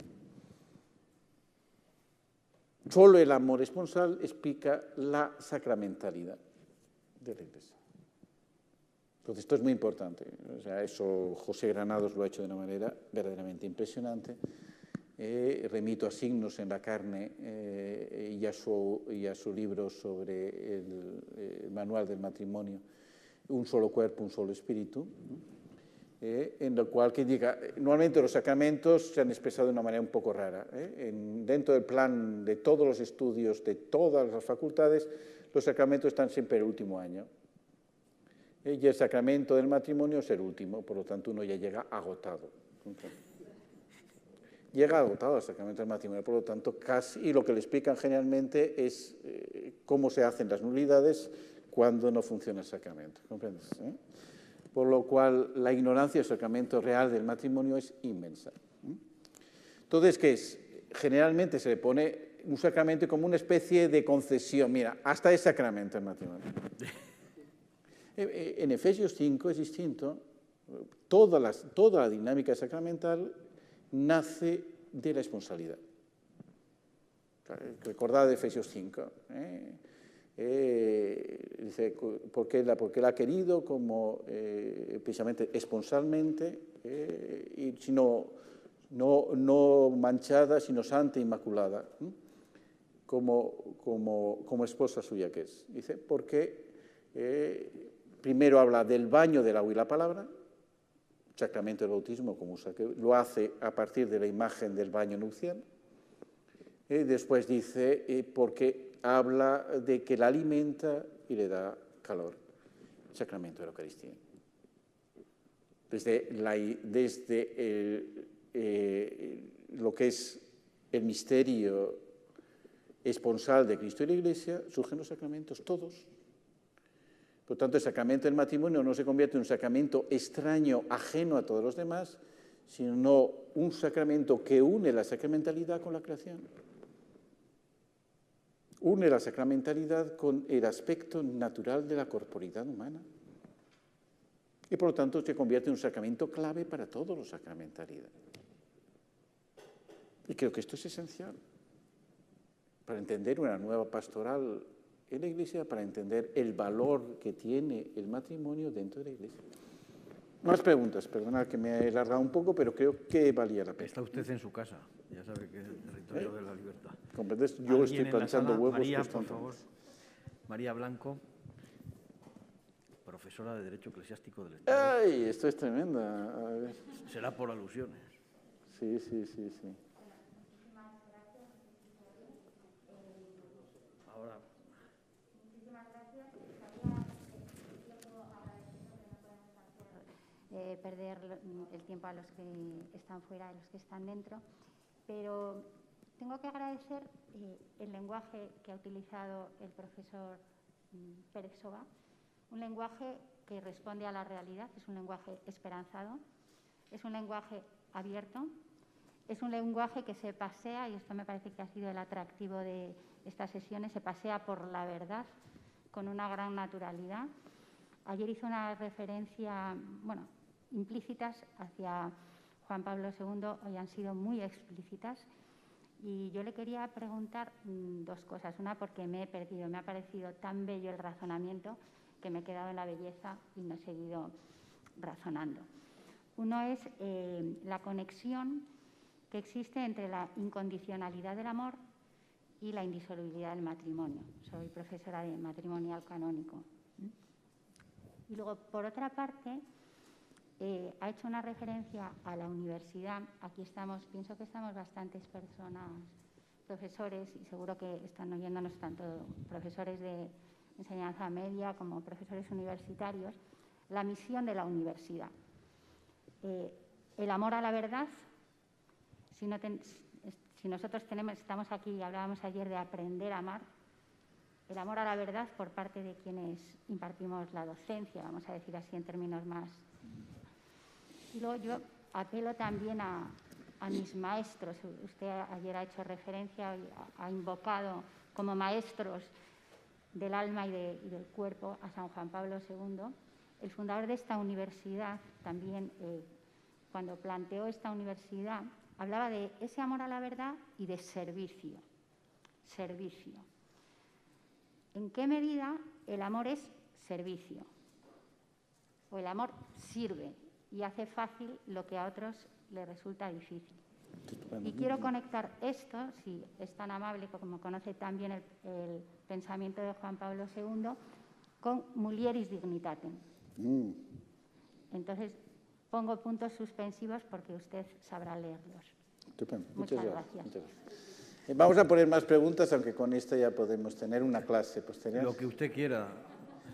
Solo el amor esponsal explica la sacramentalidad de la Iglesia. Entonces, esto es muy importante. O sea, eso José Granados lo ha hecho de una manera verdaderamente impresionante. Remito a Signos en la carne y a su libro sobre el manual del matrimonio, Un solo cuerpo, un solo espíritu, en lo cual que indica, normalmente los sacramentos se han expresado de una manera un poco rara. Dentro del plan de todos los estudios, de todas las facultades, los sacramentos están siempre el último año. Y el sacramento del matrimonio es el último, por lo tanto uno ya llega agotado. Llega agotado al sacramento del matrimonio, por lo tanto y lo que le explican generalmente es cómo se hacen las nulidades cuando no funciona el sacramento. ¿Comprendes? Por lo cual la ignorancia del sacramento real del matrimonio es inmensa. Entonces, ¿qué es? Generalmente se le pone un sacramento como una especie de concesión. Mira, hasta es sacramento el matrimonio. En Efesios 5 es distinto. Toda la dinámica sacramental nace de la esponsalidad. Recordad Efesios 5. Dice, porque la ha querido como precisamente esponsalmente, y sino no manchada, sino santa e inmaculada, como esposa suya que es. Dice, porque primero habla del baño del agua y la palabra, sacramento del bautismo, como lo hace a partir de la imagen del baño nupcial. Después dice, porque habla de que la alimenta y le da calor, el sacramento de la Eucaristía. Desde lo que es el misterio esponsal de Cristo y la Iglesia, surgen los sacramentos, todos. Por tanto, el sacramento del matrimonio no se convierte en un sacramento extraño, ajeno a todos los demás, sino un sacramento que une la sacramentalidad con la creación. Une la sacramentalidad con el aspecto natural de la corporidad humana. Y por lo tanto se convierte en un sacramento clave para todos los sacramentalidades. Y creo que esto es esencial para entender una nueva pastoral en la Iglesia, para entender el valor que tiene el matrimonio dentro de la Iglesia. Más preguntas, perdonad que me he alargado un poco, pero creo que valía la pena. Está usted en su casa, ya sabe que es el territorio de la libertad. ¿Comprendes? Yo estoy planchando huevos. María, por favor. María Blanco, profesora de Derecho Eclesiástico del Estado. ¡Ay! Esto es tremenda. A ver. Será por alusiones. Sí. Ahora. Muchísimas gracias. Perder el tiempo a los que están fuera, a los que están dentro, pero tengo que agradecer el lenguaje que ha utilizado el profesor Pérez Soba, un lenguaje que responde a la realidad, es un lenguaje esperanzado, es un lenguaje abierto, es un lenguaje que se pasea, y esto me parece que ha sido el atractivo de estas sesiones, se pasea por la verdad con una gran naturalidad. Ayer hizo una referencia, implícitas hacia Juan Pablo II, hoy han sido muy explícitas. Y yo le quería preguntar dos cosas. Una, porque me he perdido, me ha parecido tan bello el razonamiento que me he quedado en la belleza y no he seguido razonando. Uno es la conexión que existe entre la incondicionalidad del amor y la indisolubilidad del matrimonio. Soy profesora de matrimonial canónico. Y luego, por otra parte, ha hecho una referencia a la universidad. Aquí pienso que estamos bastantes personas, profesores, y seguro que están oyéndonos tanto profesores de enseñanza media como profesores universitarios. La misión de la universidad. El amor a la verdad. Si nosotros estamos aquí y hablábamos ayer de aprender a amar, el amor a la verdad por parte de quienes impartimos la docencia, vamos a decir así en términos más. Y luego yo apelo también a mis maestros. Usted ayer ha hecho referencia y ha invocado como maestros del alma y del cuerpo a San Juan Pablo II. El fundador de esta universidad también, cuando planteó esta universidad, hablaba de ese amor a la verdad y de servicio. Servicio. ¿En qué medida el amor es servicio? O el amor sirve y hace fácil lo que a otros les resulta difícil. Y quiero conectar esto, si es tan amable como conoce también el pensamiento de Juan Pablo II, con mulieris dignitatem. Entonces, pongo puntos suspensivos porque usted sabrá leerlos. Estupendo. Muchas gracias. Vamos a poner más preguntas, aunque con esta ya podemos tener una clase posterior. Lo que usted quiera.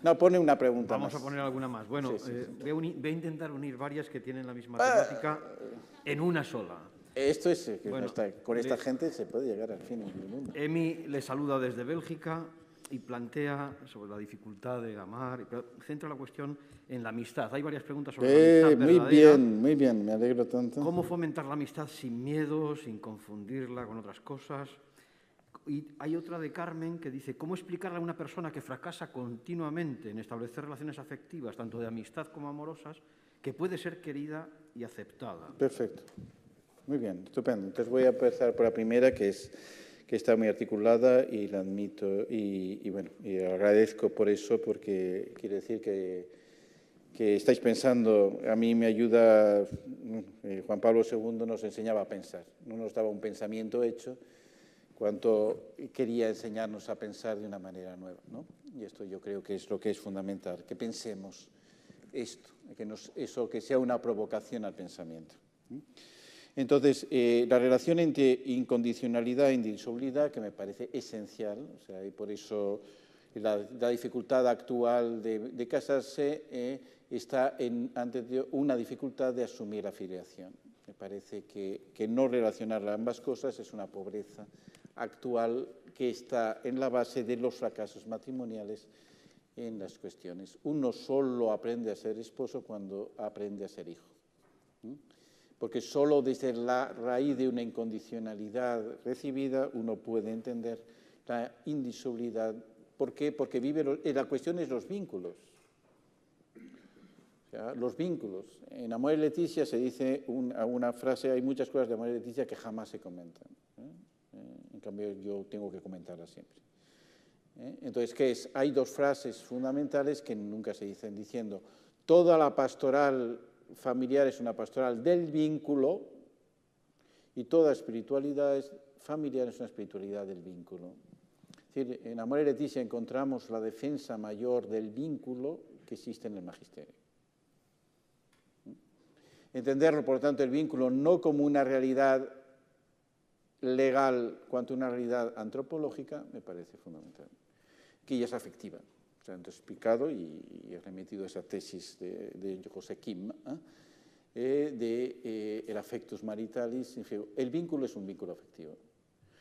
No, pone una pregunta Vamos más. a poner alguna más. Bueno, Sí. voy a intentar unir varias que tienen la misma temática en una sola. Esto es que Bueno, con esta gente se puede llegar al fin del mundo. Emi le saluda desde Bélgica y plantea sobre la dificultad de amar, pero centra la cuestión en la amistad. Hay varias preguntas sobre la amistad verdadera. Muy bien, me alegro tanto. ¿Cómo fomentar la amistad sin miedo, sin confundirla con otras cosas? Y hay otra de Carmen que dice, ¿cómo explicarle a una persona que fracasa continuamente en establecer relaciones afectivas, tanto de amistad como amorosas, que puede ser querida y aceptada? Perfecto. Muy bien, estupendo. Entonces voy a empezar por la primera, que está muy articulada y la admito y agradezco por eso, porque quiere decir que que estáis pensando. A mí me ayuda, Juan Pablo II nos enseñaba a pensar, no nos daba un pensamiento hecho, cuanto quería enseñarnos a pensar de una manera nueva, ¿no? Y esto yo creo que es lo que es fundamental, que pensemos esto, que sea una provocación al pensamiento. Entonces, la relación entre incondicionalidad e indisolubilidad, que me parece esencial, o sea, y por eso la dificultad actual de casarse está ante una dificultad de asumir la filiación. Me parece que no relacionar ambas cosas es una pobreza actual que está en la base de los fracasos matrimoniales en las cuestiones. Uno solo aprende a ser esposo cuando aprende a ser hijo. Porque solo desde la raíz de una incondicionalidad recibida uno puede entender la indisolubilidad. ¿Por qué? Porque la cuestión es los vínculos. O sea, los vínculos. En Amor y Leticia se dice una frase, hay muchas cosas de Amor y Leticia que jamás se comentan. En cambio, yo tengo que comentarlas siempre. Entonces, ¿qué es? Hay dos frases fundamentales que nunca se dicen, diciendo, toda la pastoral familiar es una pastoral del vínculo y toda espiritualidad familiar es una espiritualidad del vínculo. Es decir, en Amor y Leticia encontramos la defensa mayor del vínculo que existe en el magisterio. Entenderlo, por lo tanto, el vínculo no como una realidad legal cuanto una realidad antropológica me parece fundamental, que ya es afectiva. O sea, entonces explicado y he remitido esa tesis de José Kim, el affectus maritalis. El vínculo es un vínculo afectivo.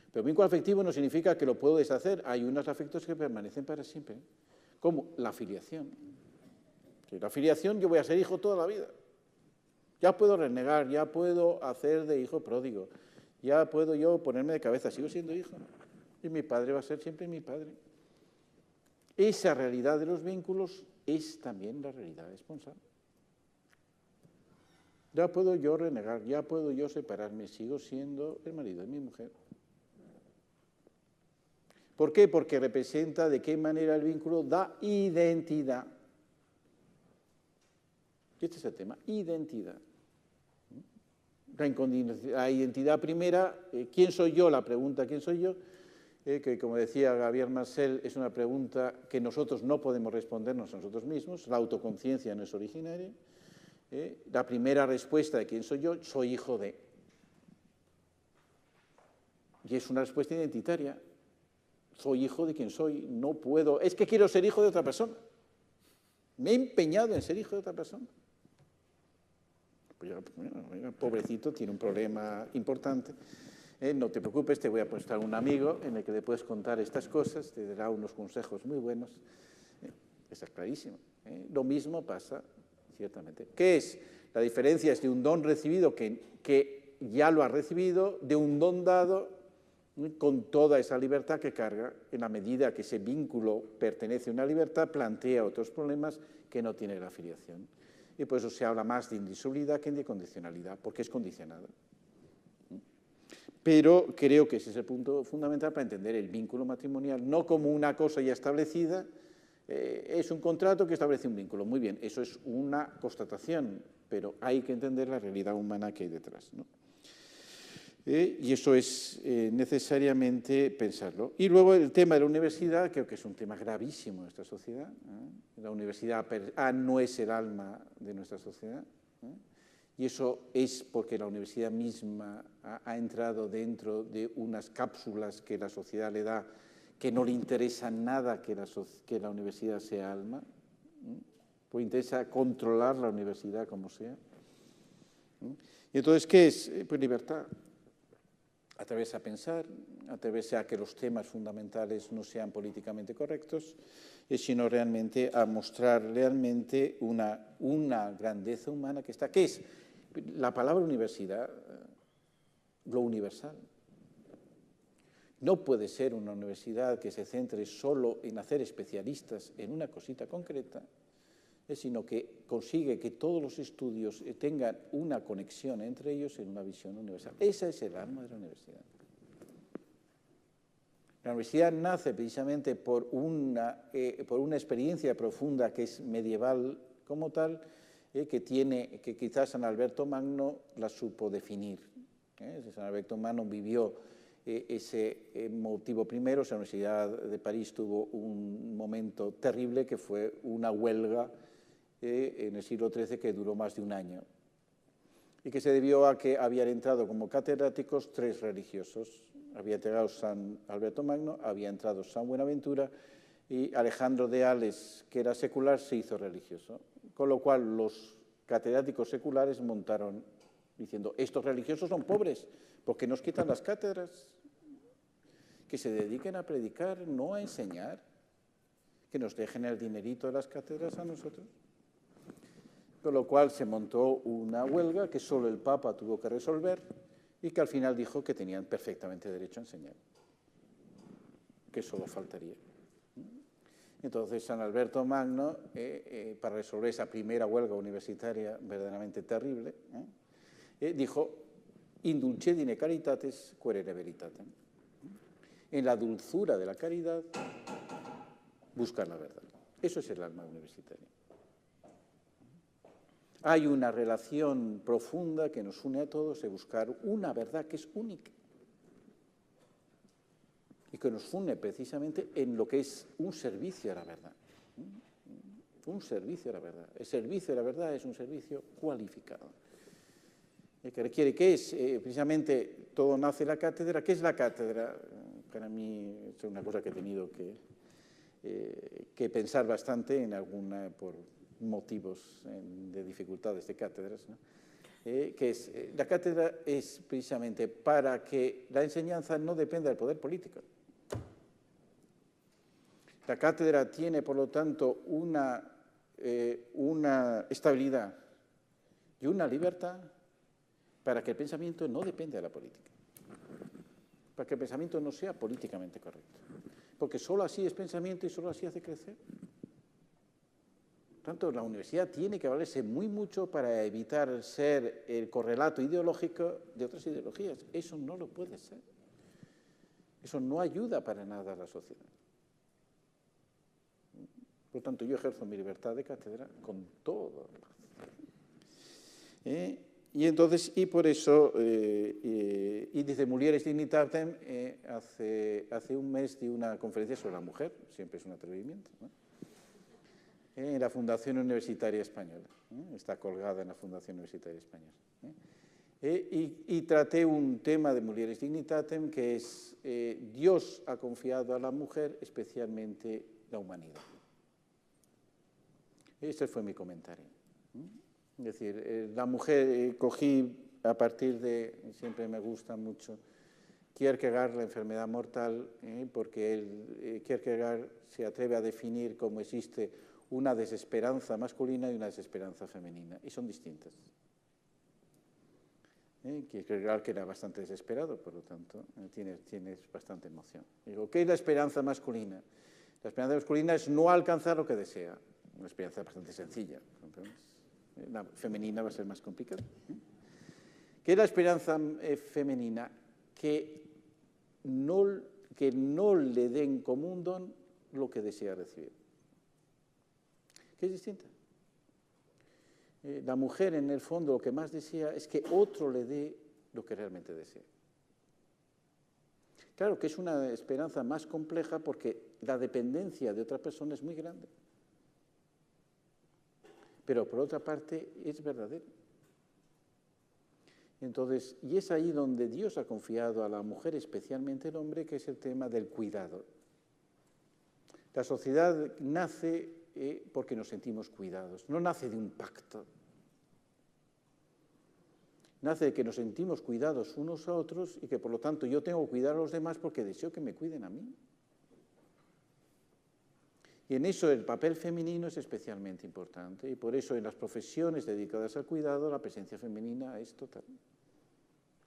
Pero vínculo afectivo no significa que lo puedo deshacer. Hay unos afectos que permanecen para siempre, como la filiación. La filiación, yo voy a ser hijo toda la vida. Ya puedo renegar, ya puedo hacer de hijo pródigo, ya puedo yo ponerme de cabeza, sigo siendo hijo. Y mi padre va a ser siempre mi padre. Esa realidad de los vínculos es también la realidad esponsal. Ya puedo yo renegar, ya puedo yo separarme, sigo siendo el marido de mi mujer. ¿Por qué? Porque representa de qué manera el vínculo da identidad. Este es el tema, identidad. La identidad primera, ¿quién soy yo? La pregunta ¿quién soy yo? Que como decía Gabriel Marcel, es una pregunta que nosotros no podemos respondernos a nosotros mismos, la autoconciencia no es originaria. La primera respuesta de quién soy yo, soy hijo de. Y es una respuesta identitaria. Soy hijo de quien soy, no puedo, es que quiero ser hijo de otra persona. Me he empeñado en ser hijo de otra persona. Pues pobrecito, tiene un problema importante. No te preocupes, te voy a prestar un amigo en el que le puedes contar estas cosas, te dará unos consejos muy buenos. Eso es clarísimo. Lo mismo pasa, ciertamente. ¿Qué es? La diferencia es de un don recibido que ya lo ha recibido, de un don dado con toda esa libertad que carga, en la medida que ese vínculo pertenece a una libertad, plantea otros problemas que no tiene la filiación. Y por eso se habla más de indisolubilidad que de condicionalidad, porque es condicionada. Pero creo que ese es el punto fundamental para entender el vínculo matrimonial, no como una cosa ya establecida, es un contrato que establece un vínculo. Muy bien, eso es una constatación, pero hay que entender la realidad humana que hay detrás, ¿no? Y eso es necesariamente pensarlo. Y luego el tema de la universidad, creo que es un tema gravísimo en nuestra sociedad. La universidad no es el alma de nuestra sociedad. Y eso es porque la universidad misma ha entrado dentro de unas cápsulas que la sociedad le da, que no le interesa nada que la universidad sea alma. Pues interesa controlar la universidad como sea. Y entonces, ¿qué es? Pues libertad. Atreverse a pensar, atreverse a que los temas fundamentales no sean políticamente correctos, sino realmente a mostrar realmente una grandeza humana que está. ¿Qué es? La palabra universidad, lo universal. No puede ser una universidad que se centre solo en hacer especialistas en una cosita concreta, sino que consigue que todos los estudios tengan una conexión entre ellos en una visión universal. Ese es el alma de la universidad. La universidad nace precisamente por una experiencia profunda que es medieval como tal, que quizás San Alberto Magno la supo definir. San Alberto Magno vivió ese motivo primero. La Universidad de París tuvo un momento terrible que fue una huelga en el siglo XIII que duró más de un año y que se debió a que habían entrado como catedráticos 3 religiosos. Había entrado San Alberto Magno, había entrado San Buenaventura y Alejandro de Ales, que era secular, se hizo religioso. Con lo cual los catedráticos seculares montaron diciendo, estos religiosos son pobres, porque nos quitan las cátedras, que se dediquen a predicar, no a enseñar, que nos dejen el dinerito de las cátedras a nosotros. Con lo cual se montó una huelga que solo el Papa tuvo que resolver y que al final dijo que tenían perfectamente derecho a enseñar, que solo faltaría. Entonces San Alberto Magno, para resolver esa primera huelga universitaria verdaderamente terrible, dijo, indulcedine caritates quaerere veritatem. En la dulzura de la caridad, buscar la verdad. Eso es el alma universitaria. Hay una relación profunda que nos une a todos de buscar una verdad que es única y que nos une precisamente en lo que es un servicio a la verdad. Un servicio a la verdad. El servicio a la verdad es un servicio cualificado. Que requiere, ¿qué es? Precisamente todo nace en la cátedra. ¿Qué es la cátedra? Para mí es una cosa que he tenido que pensar bastante en alguna, por motivos de dificultades de cátedras, ¿no? La cátedra es precisamente para que la enseñanza no dependa del poder político. La cátedra tiene, por lo tanto, una estabilidad y una libertad para que el pensamiento no dependa de la política, para que el pensamiento no sea políticamente correcto, porque solo así es pensamiento y solo así hace crecer. Por tanto, la universidad tiene que valerse muy mucho para evitar ser el correlato ideológico de otras ideologías. Eso no lo puede ser. Eso no ayuda para nada a la sociedad. Por lo tanto, yo ejerzo mi libertad de cátedra con todo. Y entonces, y por eso, y dice Mulieris Dignitatem, hace un mes di una conferencia sobre la mujer, siempre es un atrevimiento, ¿no? En la Fundación Universitaria Española, está colgada en la Fundación Universitaria Española. Y traté un tema de Mulieris Dignitatem, que es Dios ha confiado a la mujer especialmente la humanidad. Este fue mi comentario. Es decir, la mujer, cogí a partir de, siempre me gusta mucho, Kierkegaard, la enfermedad mortal, porque Kierkegaard se atreve a definir cómo existe una desesperanza masculina y una desesperanza femenina, y son distintas. Kierkegaard, que era bastante desesperado, por lo tanto, tiene bastante emoción. Digo, ¿qué es la esperanza masculina? La esperanza masculina es no alcanzar lo que desea. Una esperanza bastante sencilla. La femenina va a ser más complicada. ¿Qué es la esperanza femenina? Que no le den como un don lo que desea recibir. ¿Qué es distinta? La mujer, en el fondo, lo que más desea es que otro le dé lo que realmente desea. Claro que es una esperanza más compleja porque la dependencia de otra persona es muy grande. Pero por otra parte es verdadero. Entonces, y es ahí donde Dios ha confiado a la mujer, especialmente el hombre, que es el tema del cuidado. La sociedad nace porque nos sentimos cuidados, no nace de un pacto. Nace de que nos sentimos cuidados unos a otros y que por lo tanto yo tengo que cuidar a los demás porque deseo que me cuiden a mí. Y en eso el papel femenino es especialmente importante y por eso en las profesiones dedicadas al cuidado la presencia femenina es total.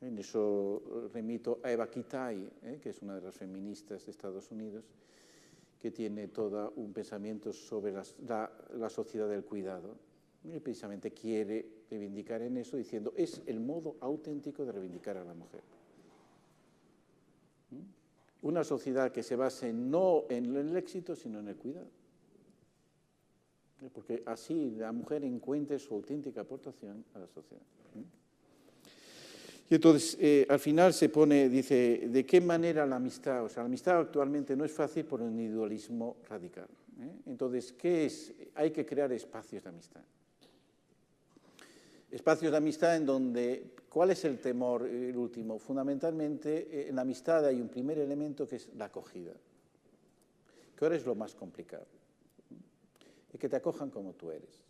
En eso remito a Eva Kitai, que es una de las feministas de Estados Unidos, que tiene todo un pensamiento sobre la sociedad del cuidado. Y precisamente quiere reivindicar en eso diciendo es el modo auténtico de reivindicar a la mujer. Una sociedad que se base no en el éxito, sino en el cuidado. porque así la mujer encuentre su auténtica aportación a la sociedad. Y entonces, al final se pone, dice, ¿de qué manera la amistad? O sea, la amistad actualmente no es fácil por el individualismo radical. Entonces, ¿qué es? Hay que crear espacios de amistad. Espacios de amistad en donde, ¿cuál es el temor, el último? Fundamentalmente, en la amistad hay un primer elemento que es la acogida, que ahora es lo más complicado, y que te acojan como tú eres.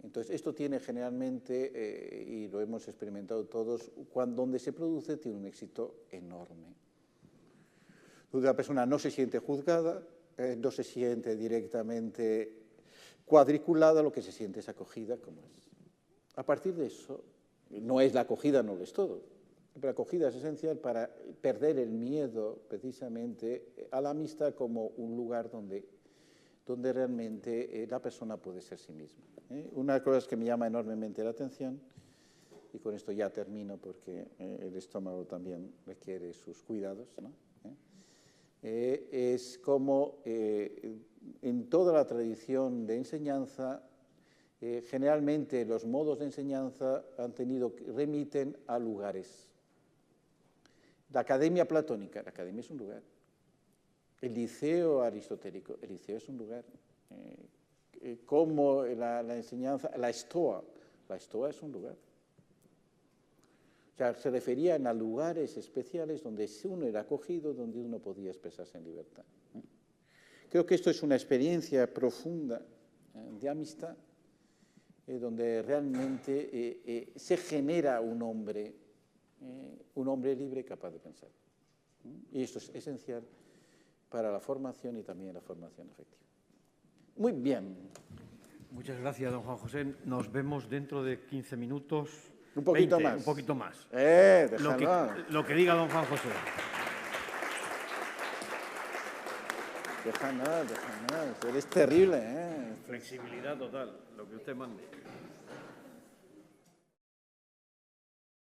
Entonces, esto tiene generalmente, y lo hemos experimentado todos, donde se produce tiene un éxito enorme. Donde la persona no se siente juzgada, no se siente directamente cuadriculada, lo que se siente es acogida como es. A partir de eso, no es la acogida, no lo es todo, pero la acogida es esencial para perder el miedo precisamente a la amistad como un lugar donde realmente la persona puede ser sí misma. Una de las cosas que me llama enormemente la atención, y con esto ya termino porque el estómago también requiere sus cuidados, ¿no? Es como en toda la tradición de enseñanza, generalmente los modos de enseñanza remiten a lugares. La academia platónica, la academia es un lugar. El liceo aristotélico, el liceo es un lugar. Como la enseñanza, la estoa es un lugar. O sea, se referían a lugares especiales donde uno era acogido, donde uno podía expresarse en libertad. Creo que esto es una experiencia profunda de amistad, donde realmente se genera un hombre libre capaz de pensar. Y esto es esencial para la formación y también la formación afectiva. Muy bien. Muchas gracias, don Juan José. Nos vemos dentro de 15 minutos. Un poquito 20, más. Un poquito más. Déjalo. Lo que diga don Juan José. Déjalo. Eres terrible, Flexibilidad total, lo que usted mande.